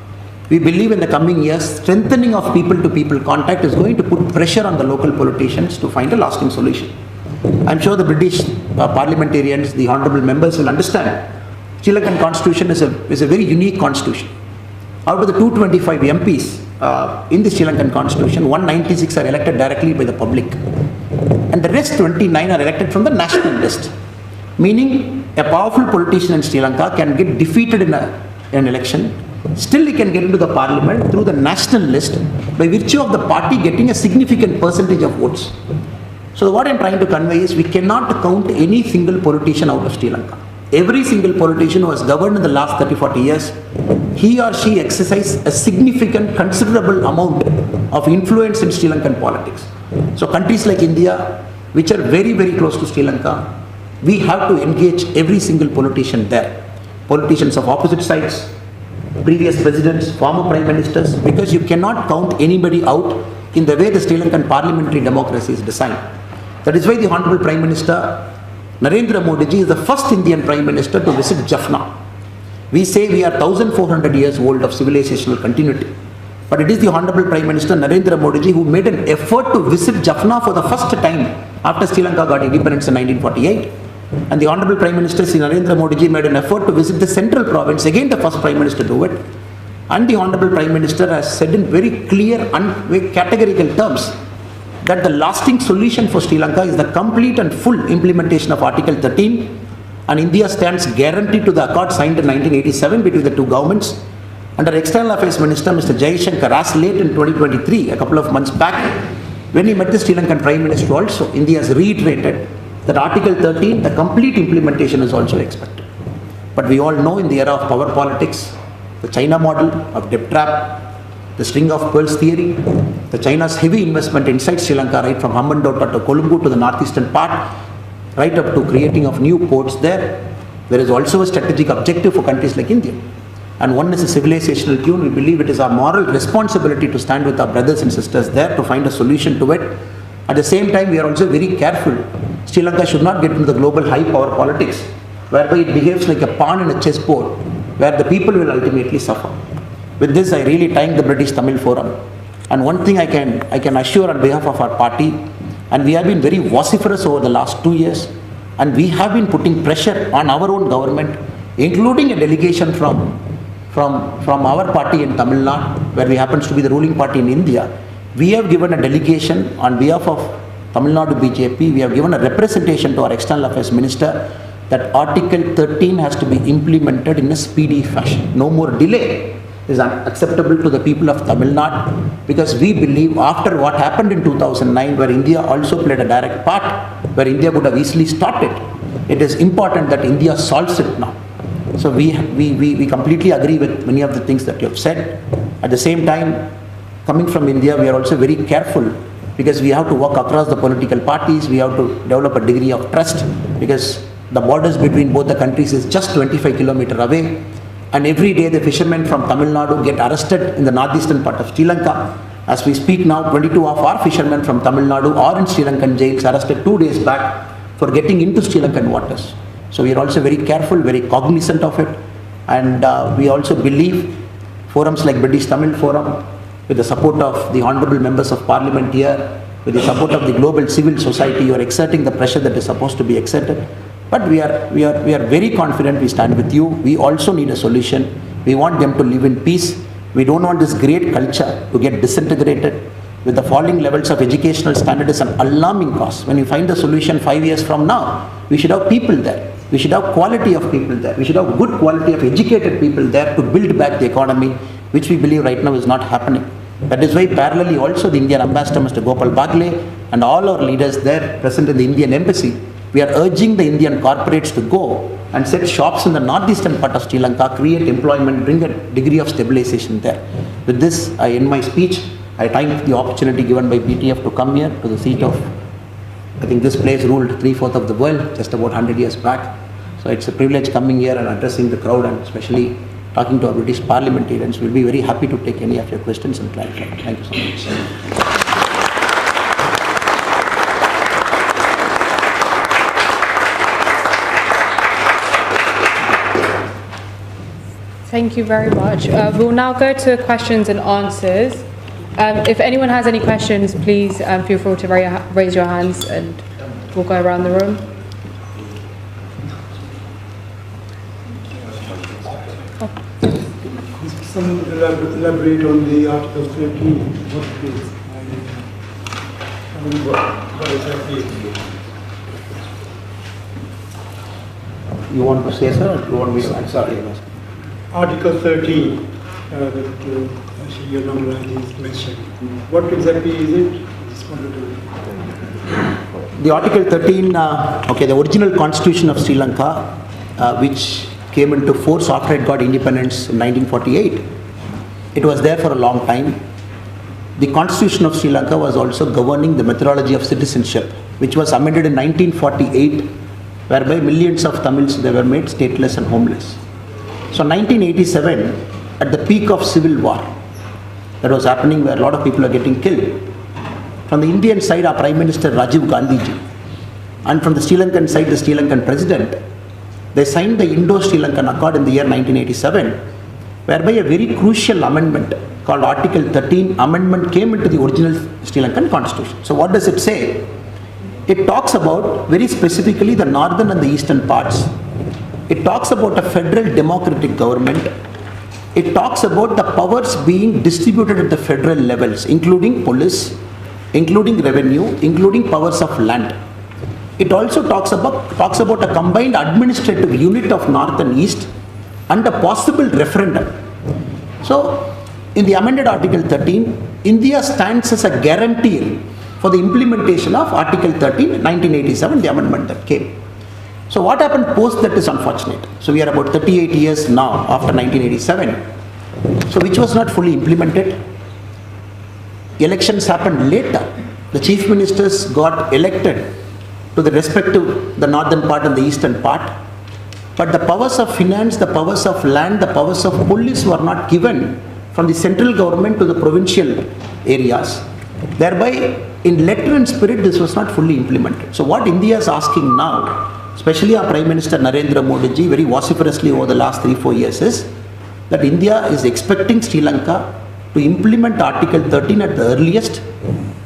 We believe in the coming years, strengthening of people-to-people contact is going to put pressure on the local politicians to find a lasting solution. I'm sure the British parliamentarians, the honourable members will understand. Sri Lankan constitution is a very unique constitution. Out of the 225 MPs in the Sri Lankan constitution, 196 are elected directly by the public. And the rest 29 are elected from the national list. Meaning, a powerful politician in Sri Lanka can get defeated in an election. Still he can get into the parliament through the national list by virtue of the party getting a significant percentage of votes. So what I'm trying to convey is we cannot count any single politician out of Sri Lanka. Every single politician who has governed in the last 30-40 years, he or she exercised a significant, considerable amount of influence in Sri Lankan politics. So countries like India, which are very, very close to Sri Lanka, we have to engage every single politician there. Politicians of opposite sides, previous presidents, former prime ministers, because you cannot count anybody out in the way the Sri Lankan parliamentary democracy is designed. That is why the Honorable Prime Minister Narendra Modi ji is the first Indian Prime Minister to visit Jaffna. We say we are 1400 years old of civilizational continuity. But it is the Honorable Prime Minister Narendra Modi ji who made an effort to visit Jaffna for the first time after Sri Lanka got independence in 1948. And the Honorable Prime Minister Sri Narendra Modi ji made an effort to visit the central province, again the first Prime Minister to do it. And the Honorable Prime Minister has said in very clear and categorical terms that the lasting solution for Sri Lanka is the complete and full implementation of Article 13, and India stands guaranteed to the accord signed in 1987 between the two governments. Under External Affairs Minister Mr. Jaishankar, as late in 2023, a couple of months back, when he met the Sri Lankan Prime Minister also, India has reiterated that Article 13, the complete implementation is also expected. But we all know in the era of power politics, the China model of debt trap, the string of pearls theory, the China's heavy investment inside Sri Lanka, right from Hambantota to Colombo to the northeastern part, right up to creating of new ports there. There is also a strategic objective for countries like India. And one is a civilizational tune. We believe it is our moral responsibility to stand with our brothers and sisters there to find a solution to it. At the same time, we are also very careful. Sri Lanka should not get into the global high power politics, whereby it behaves like a pawn in a chessboard, where the people will ultimately suffer. With this, I really thank the British Tamil Forum. And one thing I can assure on behalf of our party, and we have been very vociferous over the last 2 years, and we have been putting pressure on our own government, including a delegation from our party in Tamil Nadu, where we happens to be the ruling party in India. We have given a delegation on behalf of Tamil Nadu BJP. We have given a representation to our External Affairs Minister that Article 13 has to be implemented in a speedy fashion. No more delay is unacceptable to the people of Tamil Nadu, because we believe after what happened in 2009, where India also played a direct part, where India would have easily stopped it, it is important that India solves it now. So we completely agree with many of the things that you have said. At the same time, coming from India, we are also very careful, because we have to work across the political parties. We have to develop a degree of trust, because the borders between both the countries is just 25 kilometers away. And every day the fishermen from Tamil Nadu get arrested in the northeastern part of Sri Lanka. As we speak now, 22 of our fishermen from Tamil Nadu are in Sri Lankan jails, arrested 2 days back for getting into Sri Lankan waters. So we are also very careful, very cognizant of it. And we also believe forums like British Tamil Forum, with the support of the honourable members of parliament here, with the support of the global civil society, you are exerting the pressure that is supposed to be exerted. But we are very confident we stand with you. We also need a solution. We want them to live in peace. We don't want this great culture to get disintegrated. With the falling levels of educational standard is an alarming cause. When you find the solution 5 years from now, we should have people there. We should have quality of people there. We should have good quality of educated people there to build back the economy, which we believe right now is not happening. That is why parallelly also the Indian ambassador, Mr. Gopal Bagle, and all our leaders there present in the Indian embassy, we are urging the Indian corporates to go and set shops in the northeastern part of Sri Lanka, create employment, bring a degree of stabilization there. With this, I end my speech. I thank the opportunity given by BTF to come here to the seat of, I think this place ruled 3/4 of the world just about 100 years back. So it's a privilege coming here and addressing the crowd and especially talking to our British parliamentarians. We'll be very happy to take any of your questions and clarify. Thank you so much. Thank you very much. We'll now go to questions and answers. If anyone has any questions, please feel free to raise your hands and we'll go around the room. Some elaborate on the Article 13. What it is? What exactly it is? You want to say, sir, or you want me to answer? Article 13 that your number is mentioned. What exactly is it? I just wanted to... The Article 13, the original constitution of Sri Lanka, which came into force after it got independence in 1948. It was there for a long time. The constitution of Sri Lanka was also governing the methodology of citizenship, which was amended in 1948, whereby millions of Tamils, they were made stateless and homeless. So 1987, at the peak of civil war that was happening, where a lot of people are getting killed, from the Indian side, our Prime Minister Rajiv Gandhi ji, and from the Sri Lankan side, the Sri Lankan President, they signed the Indo-Sri Lankan Accord in the year 1987, whereby a very crucial amendment called Article 13 amendment came into the original Sri Lankan Constitution. So what does it say? It talks about very specifically the northern and the eastern parts. It talks about a federal democratic government. It talks about the powers being distributed at the federal levels, including police, including revenue, including powers of land. It also talks about a combined administrative unit of North and East and a possible referendum. So, in the amended Article 13, India stands as a guarantee for the implementation of Article 13, 1987, the amendment that came. So what happened post that is unfortunate. So we are about 38 years now after 1987, so which was not fully implemented. Elections happened later. The chief ministers got elected to the respective, the northern part and the eastern part. But the powers of finance, the powers of land, the powers of police were not given from the central government to the provincial areas. Thereby, in letter and spirit, this was not fully implemented. So what India is asking now, especially our Prime Minister Narendra Modi ji, very vociferously over the last 3-4 years, is that India is expecting Sri Lanka to implement Article 13 at the earliest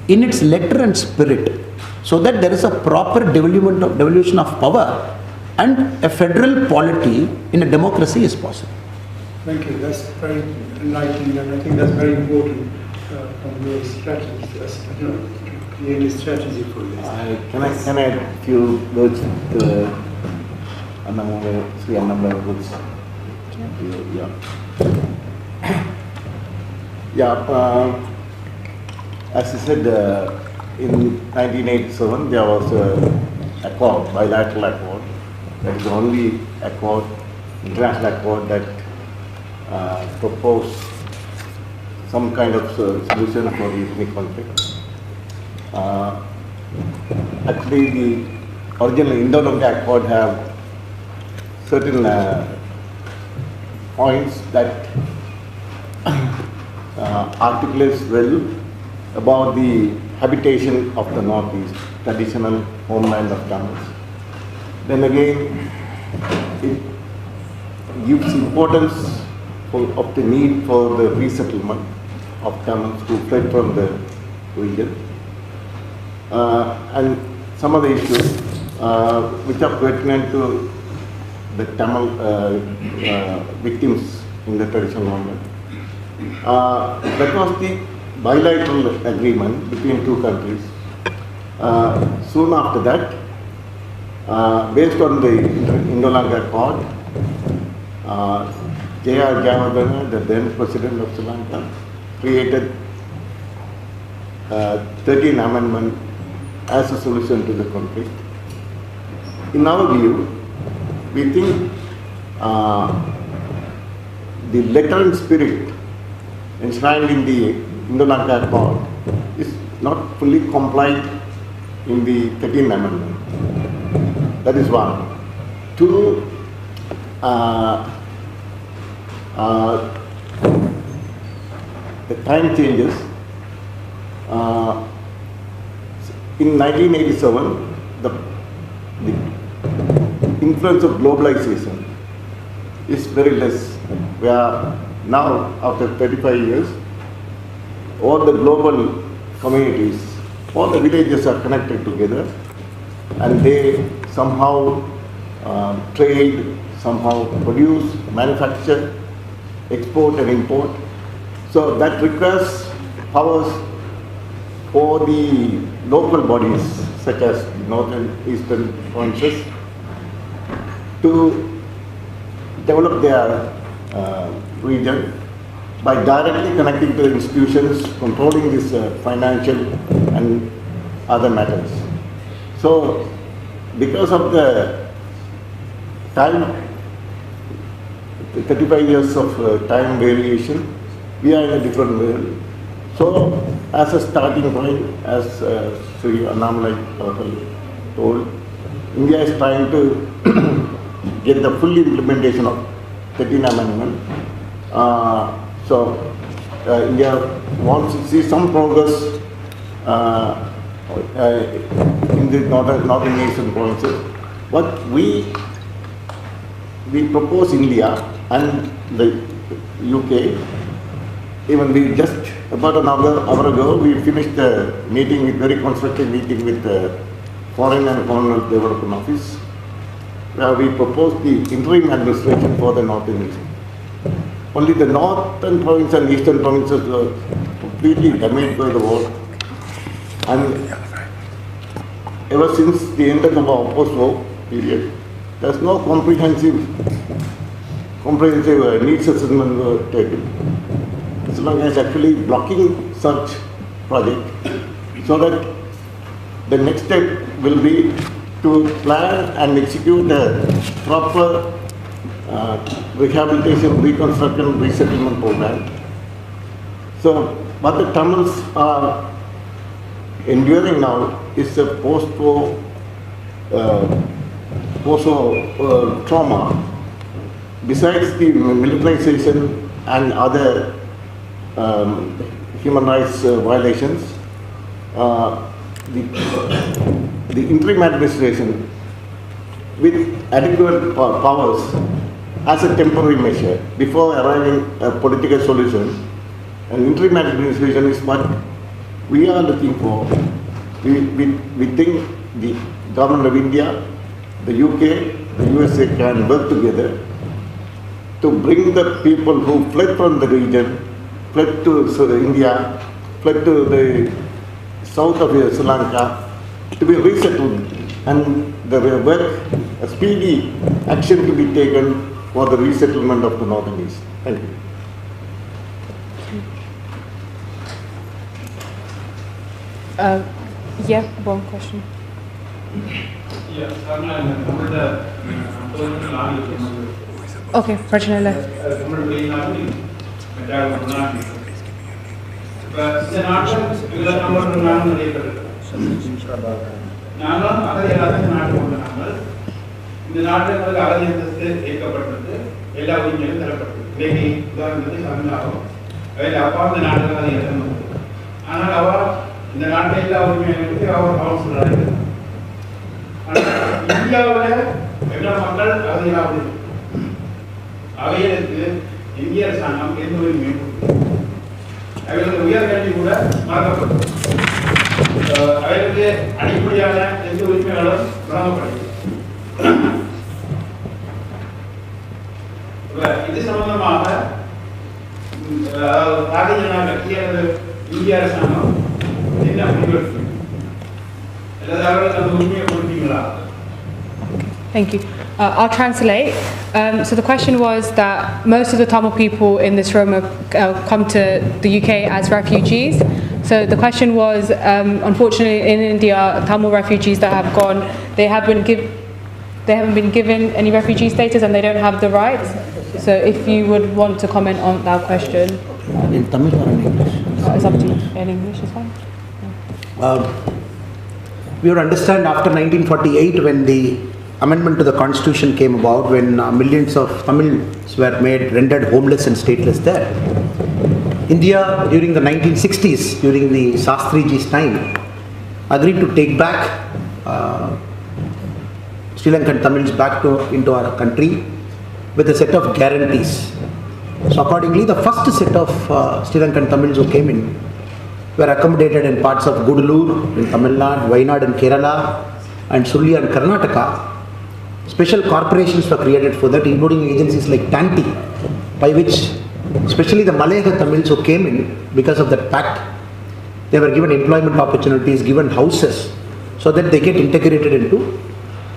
in its letter and spirit, so that there is a proper devolution of power and a federal polity in a democracy is possible. Thank you. That's very enlightening, and I think that's very important from your strategy. Create a strategy for this. Can I add a few words to Sri Annamala words? As you said, in 1987 there was an accord, bilateral accord. That is the only accord, international accord that proposed some kind of solution for the ethnic conflict. Actually, the original Indo-Lanka Accord have certain points that articulates well about the habitation of the Northeast, traditional homeland of Tamils. Then again, it gives importance of the need for the resettlement of Tamils who fled from the region. And some of the issues which are pertinent to the Tamil victims in the traditional government. That was the bilateral agreement between two countries. Soon after that, based on the Indo-Lanka Accord, J.R. Jayawardena, the then president of Sri Lanka, created 13th Amendment as a solution to the conflict. In our view, we think the letter and spirit enshrined in the Indo-Lanka Accord is not fully complied in the 13th Amendment. That is one. Two, the time changes. In 1987, the influence of globalization is very less. We are now, after 35 years, all the global communities, all the villages are connected together, and they somehow trade, somehow produce, manufacture, export and import. So that requires powers for the local bodies, such as the northern, eastern provinces, to develop their region by directly connecting to institutions controlling this financial and other matters. So, because of the time, 35 years of time variation, we are in a different world. So, as a starting point, as Sri Annamalai told, India is trying to get the full implementation of 13th Amendment. India wants to see some progress in the northern eastern provinces. What we propose India and the UK. Even we just about an hour ago we finished a meeting, with very constructive meeting with the Foreign and Commonwealth Development Office, where we proposed the interim administration for the northern east. Only the northern province and eastern provinces were completely damaged by the war. And ever since the end of the post-war period, there's no comprehensive needs assessment were taken. Sri Lanka is actually blocking such project, so that the next step will be to plan and execute a proper rehabilitation, reconstruction, resettlement program. So what the Tamils are enduring now is a post-war trauma. Besides the militarization and other human rights violations, the interim administration with adequate powers as a temporary measure before arriving a political solution. An interim administration is what we are looking for. We think the government of India, the UK, the USA can work together to bring the people who fled from the region, fled to India, fled to the south of Sri Lanka, to be resettled, and the work, a speedy action to be taken for the resettlement of the northern east. Thank you. Yeah, one question. Okay, Prajnala. இந்த நாட்டில் அகதி அந்தஸ்து ஏற்கப்பட்டது, எல்லா உரிமைகளும் தரப்பட்டது. இன்னைக்கு உதாரணத்துக்கு தமிழ்நாடும் அதில் அப்பா இந்த நாட்டில் அகதி இழந்தது. ஆனால் அவ இந்த நாட்டில் எல்லா உரிமைகளுக்கு அவர் சொல்றாரு. ஆனால் இந்தியாவில் எல்லா மக்கள் அகதிகளாக அவைகளுக்கு இந்திய அரசாங்கம் எந்த உரிமையும் அவர்களுக்கு உயர்கல்வி கூட மறக்கப்பட்டது. அவர்களுக்கு அடிப்படையான எந்த உரிமைகளும் வழங்கப்படுகிறது. இது சம்பந்தமாக பாரதிய ஜனதா கட்சி அல்லது இந்திய அரசாங்கம் என்ன முடிவெடுக்கும் அல்லது அவர்களுக்கு அந்த உரிமையை கொடுப்பீங்களா? Thank you. I'll translate. So the question was that most of the Tamil people in this room have come to the UK as refugees. So the question was, unfortunately in India, Tamil refugees that have gone, they haven't been given any refugee status and they don't have the rights. So if you would want to comment on that question. In Tamil or in English? It's up to you. In English is fine. We would understand after 1948 when the amendment to the constitution came about, when millions of Tamils were rendered homeless and stateless there. India during the 1960s, during the Shastriji's time, agreed to take back Sri Lankan Tamils back into our country with a set of guarantees. So accordingly, the first set of Sri Lankan Tamils who came in were accommodated in parts of Gudalur in Tamil Nadu, Wayanad in Kerala, and Sulya in Karnataka. Special corporations were created for that, including agencies like Tanti, by which especially the Malayalam Tamils who came in because of that pact, they were given employment opportunities, given houses, so that they get integrated into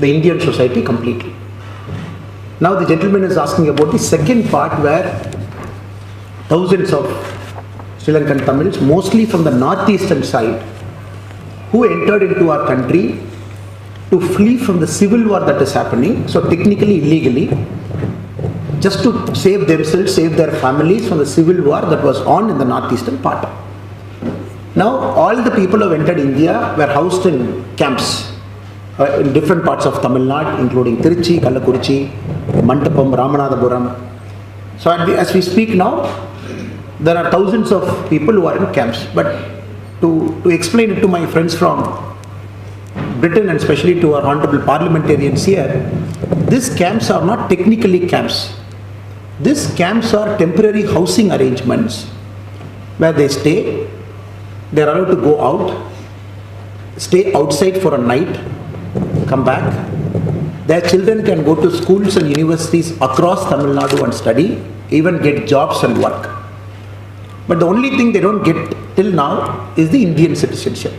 the Indian society completely. Now the gentleman is asking about the second part, where thousands of Sri Lankan Tamils, mostly from the northeastern side, who entered into our country to flee from the civil war that is happening, so technically illegally, just to save themselves, save their families from the civil war that was on in the northeastern part. Now all the people who have entered India were housed in camps in different parts of Tamil Nadu, including Tiruchi, Kallakurichi, Mantapam, Ramanathapuram. So as we speak now, there are thousands of people who are in camps. But to explain it to my friends from Britain and especially to our honorable parliamentarians here, these camps are not technically camps. These camps are temporary housing arrangements where they stay, they are allowed to go out, stay outside for a night, come back. Their children can go to schools and universities across Tamil Nadu and study, even get jobs and work. But the only thing they don't get till now is the Indian citizenship.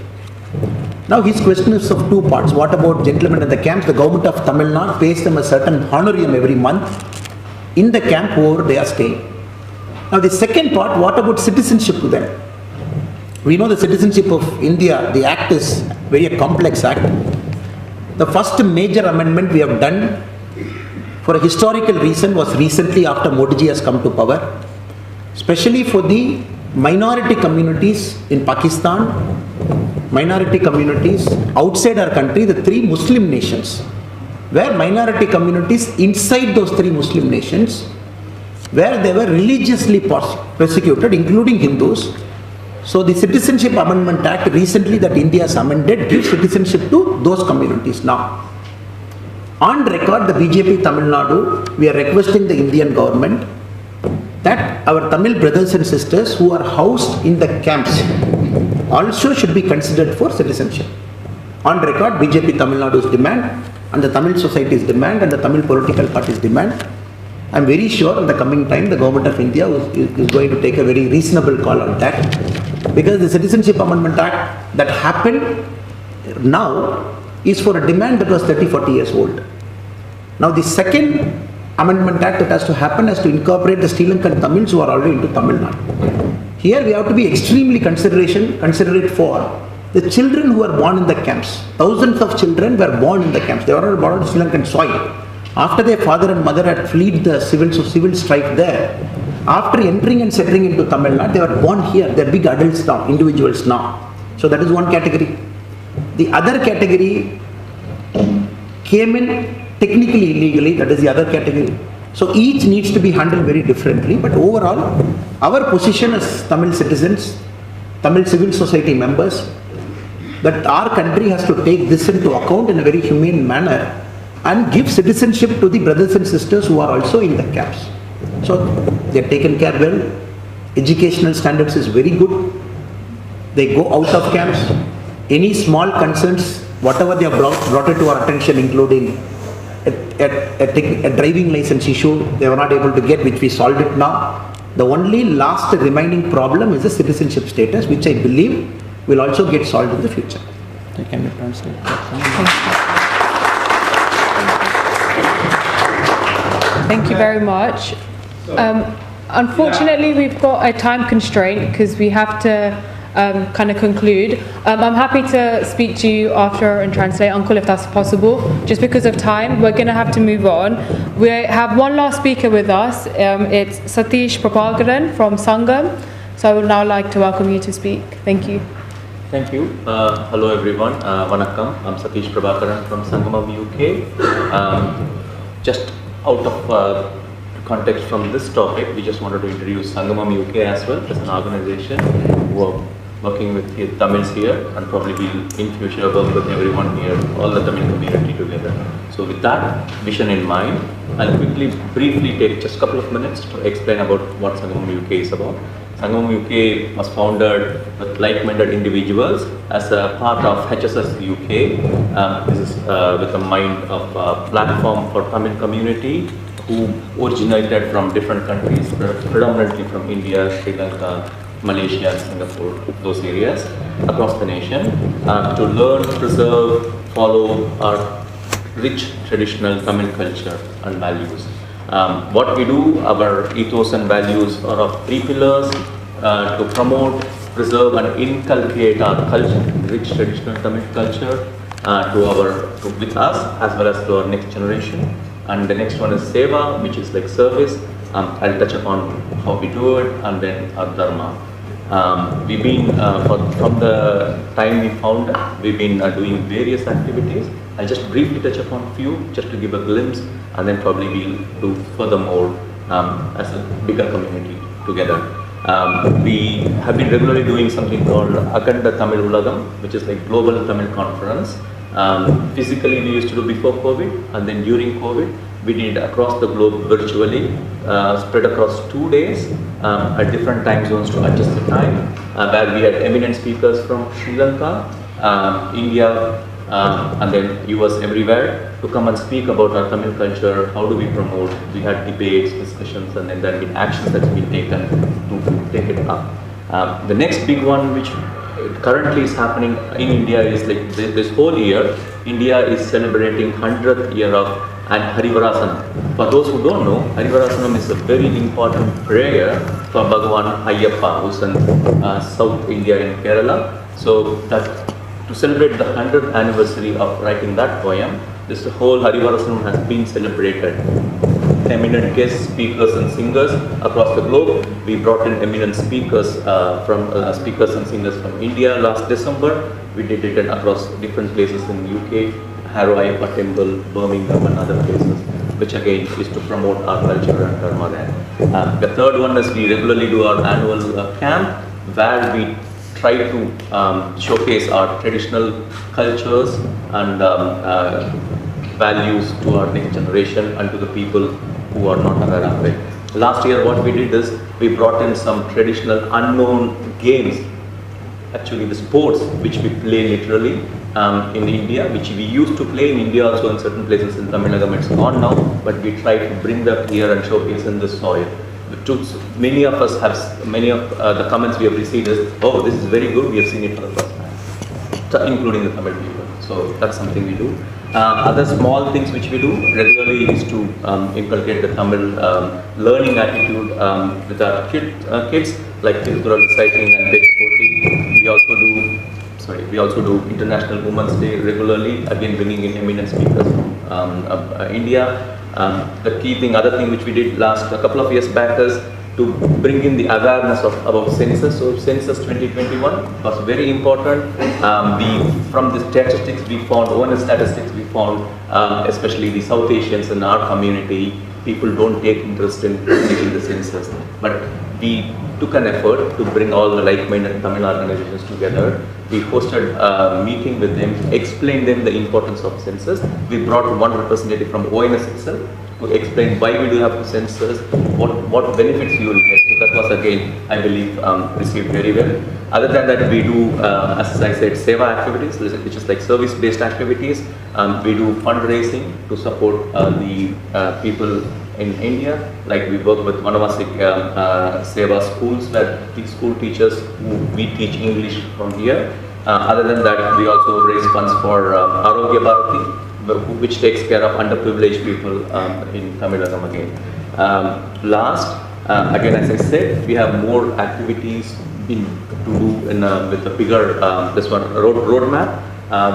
Now his question is of two parts. What about gentlemen in the camps? The government of Tamil Nadu pays them a certain honorarium every month in the camp where they are staying. Now the second part, what about citizenship to them? We know the citizenship of India, the act is very complex act. The first major amendment we have done for a historical reason was recently after Modi ji has come to power, especially for the minority communities in Pakistan, minority communities outside our country, the three Muslim nations, where minority communities inside those three Muslim nations, where they were religiously persecuted, including Hindus. So the Citizenship Amendment Act recently that India has amended gives citizenship to those communities now. On record, the BJP Tamil Nadu, we are requesting the Indian government that our Tamil brothers and sisters who are housed in the camps also should be considered for citizenship. On record, BJP Tamil Nadu's demand and the Tamil society's demand and the Tamil political party's demand. I am very sure in the coming time the government of India is going to take a very reasonable call on that, because the Citizenship Amendment Act that happened now is for a demand that was 30-40 years old. Now the second Amendment Act that has to happen has to incorporate the Sri Lankan Tamils who are already into Tamil Nadu. Here we have to be extremely considerate for the children who are born in the camps. Thousands of children were born in the camps. They were not born on Sri Lankan soil. After their father and mother had fled the civil strife there, after entering and settling into Tamil Nadu, they were born here. They are big adults now, individuals now. So that is one category. The other category came in technically illegally, that is the other category. So each needs to be handled very differently, but overall, our position as Tamil citizens, Tamil civil society members, that our country has to take this into account in a very humane manner and give citizenship to the brothers and sisters who are also in the camps. So they are taken care well, educational standards is very good, they go out of camps, any small concerns, whatever they have brought it to our attention, including a driving license issue they were not able to get, which we solved it now. The only last remaining problem is the citizenship status, which I believe will also get solved in the future. Can you translate that? Thank you very much. Unfortunately, we've got a time constraint because we have to kind of conclude. I'm happy to speak to you after and translate, Uncle, if that's possible. Just because of time, we're going to have to move on. We have one last speaker with us. It's Satish Prabhakaran from Sangam. So I would now like to welcome you to speak. Thank you. Thank you. Hello everyone. Vanakkam. I'm Satish Prabhakaran from Sangamam UK. Just out of context from this topic, we just wanted to introduce Sangamam UK as well as an organization who are working with the Tamils here, and probably will in future work with everyone here, all the Tamil community together. So with that vision in mind, I'll briefly take just a couple of minutes to explain about what Sangamam UK is about. Sangamam UK was founded with like-minded individuals as a part of HSS UK. This is with a mind of a platform for Tamil community who originated from different countries, predominantly from India, Sri Lanka, Malaysia, Singapore, those areas across the nation, to learn, preserve, follow our rich traditional Tamil culture and values. What we do, our ethos and values are of 3 pillars: to promote, preserve and inculcate our culture, rich traditional Tamil culture with us as well as to our next generation. And the next one is Seva, which is like service. I'll touch upon how we do it, and then our Dharma. We've been, from the time we founded, we've been doing various activities. I'll just briefly touch upon a few, just to give a glimpse, and then probably we'll do furthermore as a bigger community together. We have been regularly doing something called Akhanda Tamil Ulagam, which is like Global Tamil Conference. Physically we used to do before COVID, and then during COVID we did across the globe virtually, spread across 2 days at different time zones to adjust the time, where we had eminent speakers from Sri Lanka, India, and then US, everywhere, to come and speak about our Tamil culture. How do we promote? We had debates, discussions, and then there have been actions that have been taken to take it up. The next big one, which currently is happening in India, is like this whole year, India is celebrating 100th year of Harivarasanam. For those who don't know, Harivarasanam is a very important prayer for Bhagavan Ayyappa, who's in South India in Kerala. So that to celebrate the 100th anniversary of writing that poem, this whole Harivarasanam has been celebrated. Eminent guest speakers and singers across the globe. We brought in eminent speakers speakers and singers from India last December. We did it across different places in UK, Harrow Ayyappa Temple, Birmingham and other places, which again is to promote our culture and dharma there. The third one is we regularly do our annual camp, where we try to showcase our traditional cultures and values to our next generation and to the people who are not aware of it. Last year what we did is we brought in some traditional unknown games, actually the sports which we play literally in India, which we used to play in India also in certain places in Tamil Nadu. It's gone now, but we try to bring that here and showcase in the soil. Many of us have, many of the comments we have received is, oh, this is very good, we have seen it for the first time, including the Tamil people. So that's something we do. Other small things which we do regularly is to inculcate the Tamil learning attitude with our kids, like Tiruthural reciting and Bechpoti. We also do International Women's Day regularly, again bringing in eminent speakers from India. The key thing, other thing which we did a couple of years back is to bring in the awareness about census. So census 2021 was very important. From the statistics we found, ONS statistics we found, especially the South Asians in our community, people don't take interest in taking the census. But we took an effort to bring all the like-minded Tamil organizations together. We hosted a meeting with them, explained them the importance of census. We brought one representative from ONS itself to explain why we do have the census, what benefits you will get. So that was again, I believe, received very well. Other than that, we do, as I said, Seva activities, which is like service-based activities. We do fundraising to support the people in India. Like we work with Vanavasi Seva schools, where these school teachers we teach English from here. Other than that, we also raise funds for Arogya Bharati, which takes care of underprivileged people in Tamil Nadu again. Last, again, as I said, we have more activities to do with a bigger roadmap.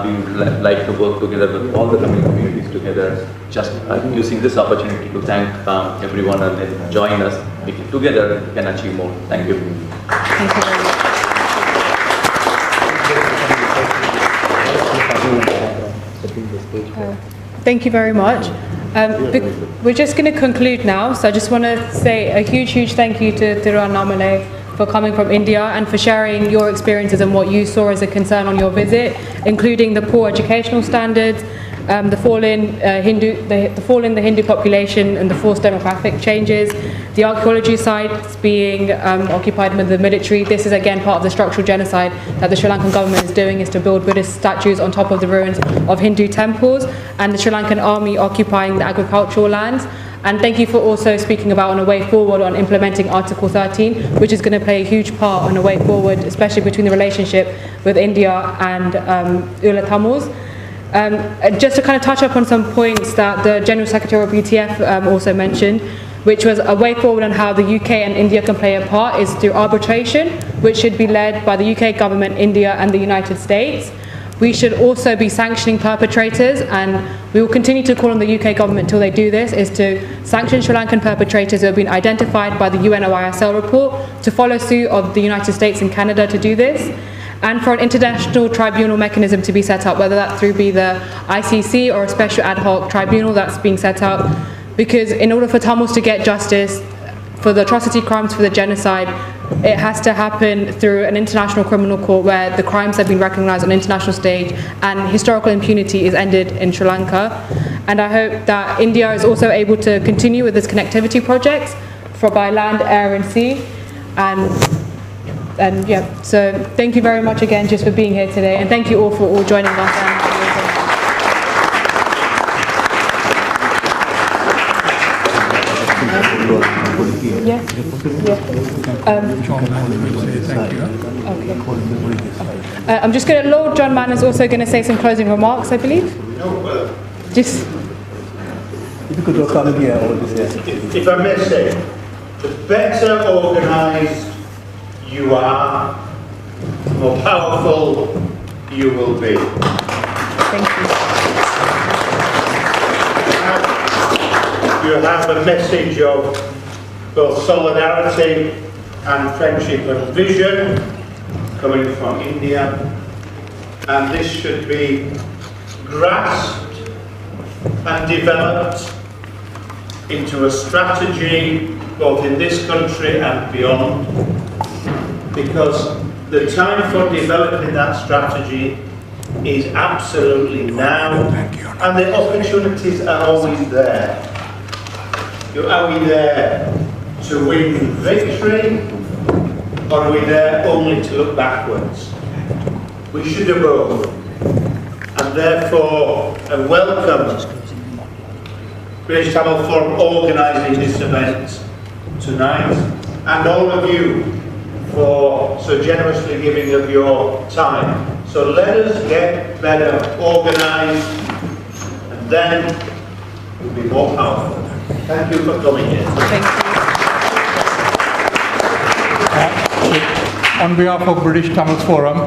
We would like to work together with all the Tamil communities together. Just using this opportunity to thank everyone and then join us. Together we can achieve more. Thank you. Thank you very much. Thank you very much. We're just going to conclude now, so I just want to say a huge thank you to Tirunamale for coming from India and for sharing your experiences and what you saw as a concern on your visit, including the poor educational standards, the fall in the Hindu population and the forced demographic changes, the archaeology sites being occupied by the military. This is again part of the structural genocide that the Sri Lankan government is doing, is to build Buddhist statues on top of the ruins of Hindu temples, and the Sri Lankan army occupying the agricultural lands. And thank you for also speaking about on a way forward on implementing Article 13, which is going to play a huge part on a way forward, especially between the relationship with India and Ula Tamils. Just to kind of touch up on some points that the General Secretary of BTF also mentioned, which was a way forward on how the UK and India can play a part is through arbitration, which should be led by the UK government, India and the United States. We should also be sanctioning perpetrators, and we will continue to call on the UK government until they do this, is to sanction Sri Lankan perpetrators who have been identified by the UNOISL report, to follow suit of the United States and Canada to do this, and for an international tribunal mechanism to be set up, whether that through be the ICC or a special ad hoc tribunal that's being set up, because in order for Tamils to get justice for the atrocity crimes, for the genocide, it has to happen through an international criminal court where the crimes have been recognised on an international stage and historical impunity is ended in Sri Lanka. And I hope that India is also able to continue with its connectivity projects by land, air and sea. And yeah, so thank you very much again just for being here today, and thank you all for all joining us. Yes. Okay. I'm just going to. Lord John Mann is also going to say some closing remarks, I believe. No, just. If I may say, the better organised you are, the more powerful you will be. Thank you. You have a message of both solidarity and friendship and vision coming from India, and this should be grasped and developed into a strategy both in this country and beyond, because the time for developing that strategy is absolutely now, and the opportunities are always there. Are we there to win victory, or are we there only to look backwards? We should have both. And therefore, I welcome British Tamil Forum organising this event tonight, and all of you for so generously giving of your time. So let us get better organised, and then we'll be more powerful. Thank you for coming here. Thank you. On behalf of British Tamil Forum,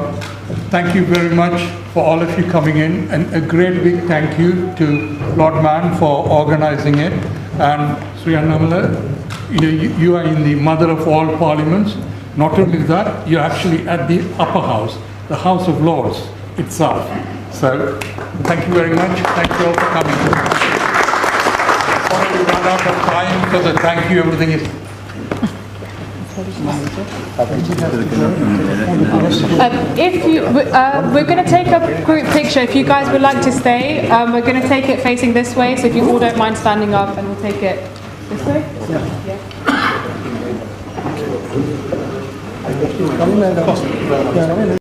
thank you very much for all of you coming in, and a great big thank you to Lord Mann for organising it. And Sri Annamalai, you are in the mother of all parliaments. Not only that, you're actually at the upper house, the House of Lords itself. So, thank you very much. Thank you all for coming. We run out of time, so the thank you, everything is. We're going to take a group picture. If you guys would like to stay, we're going to take it facing this way. So if you all don't mind standing up, and we'll take it this way. Yeah.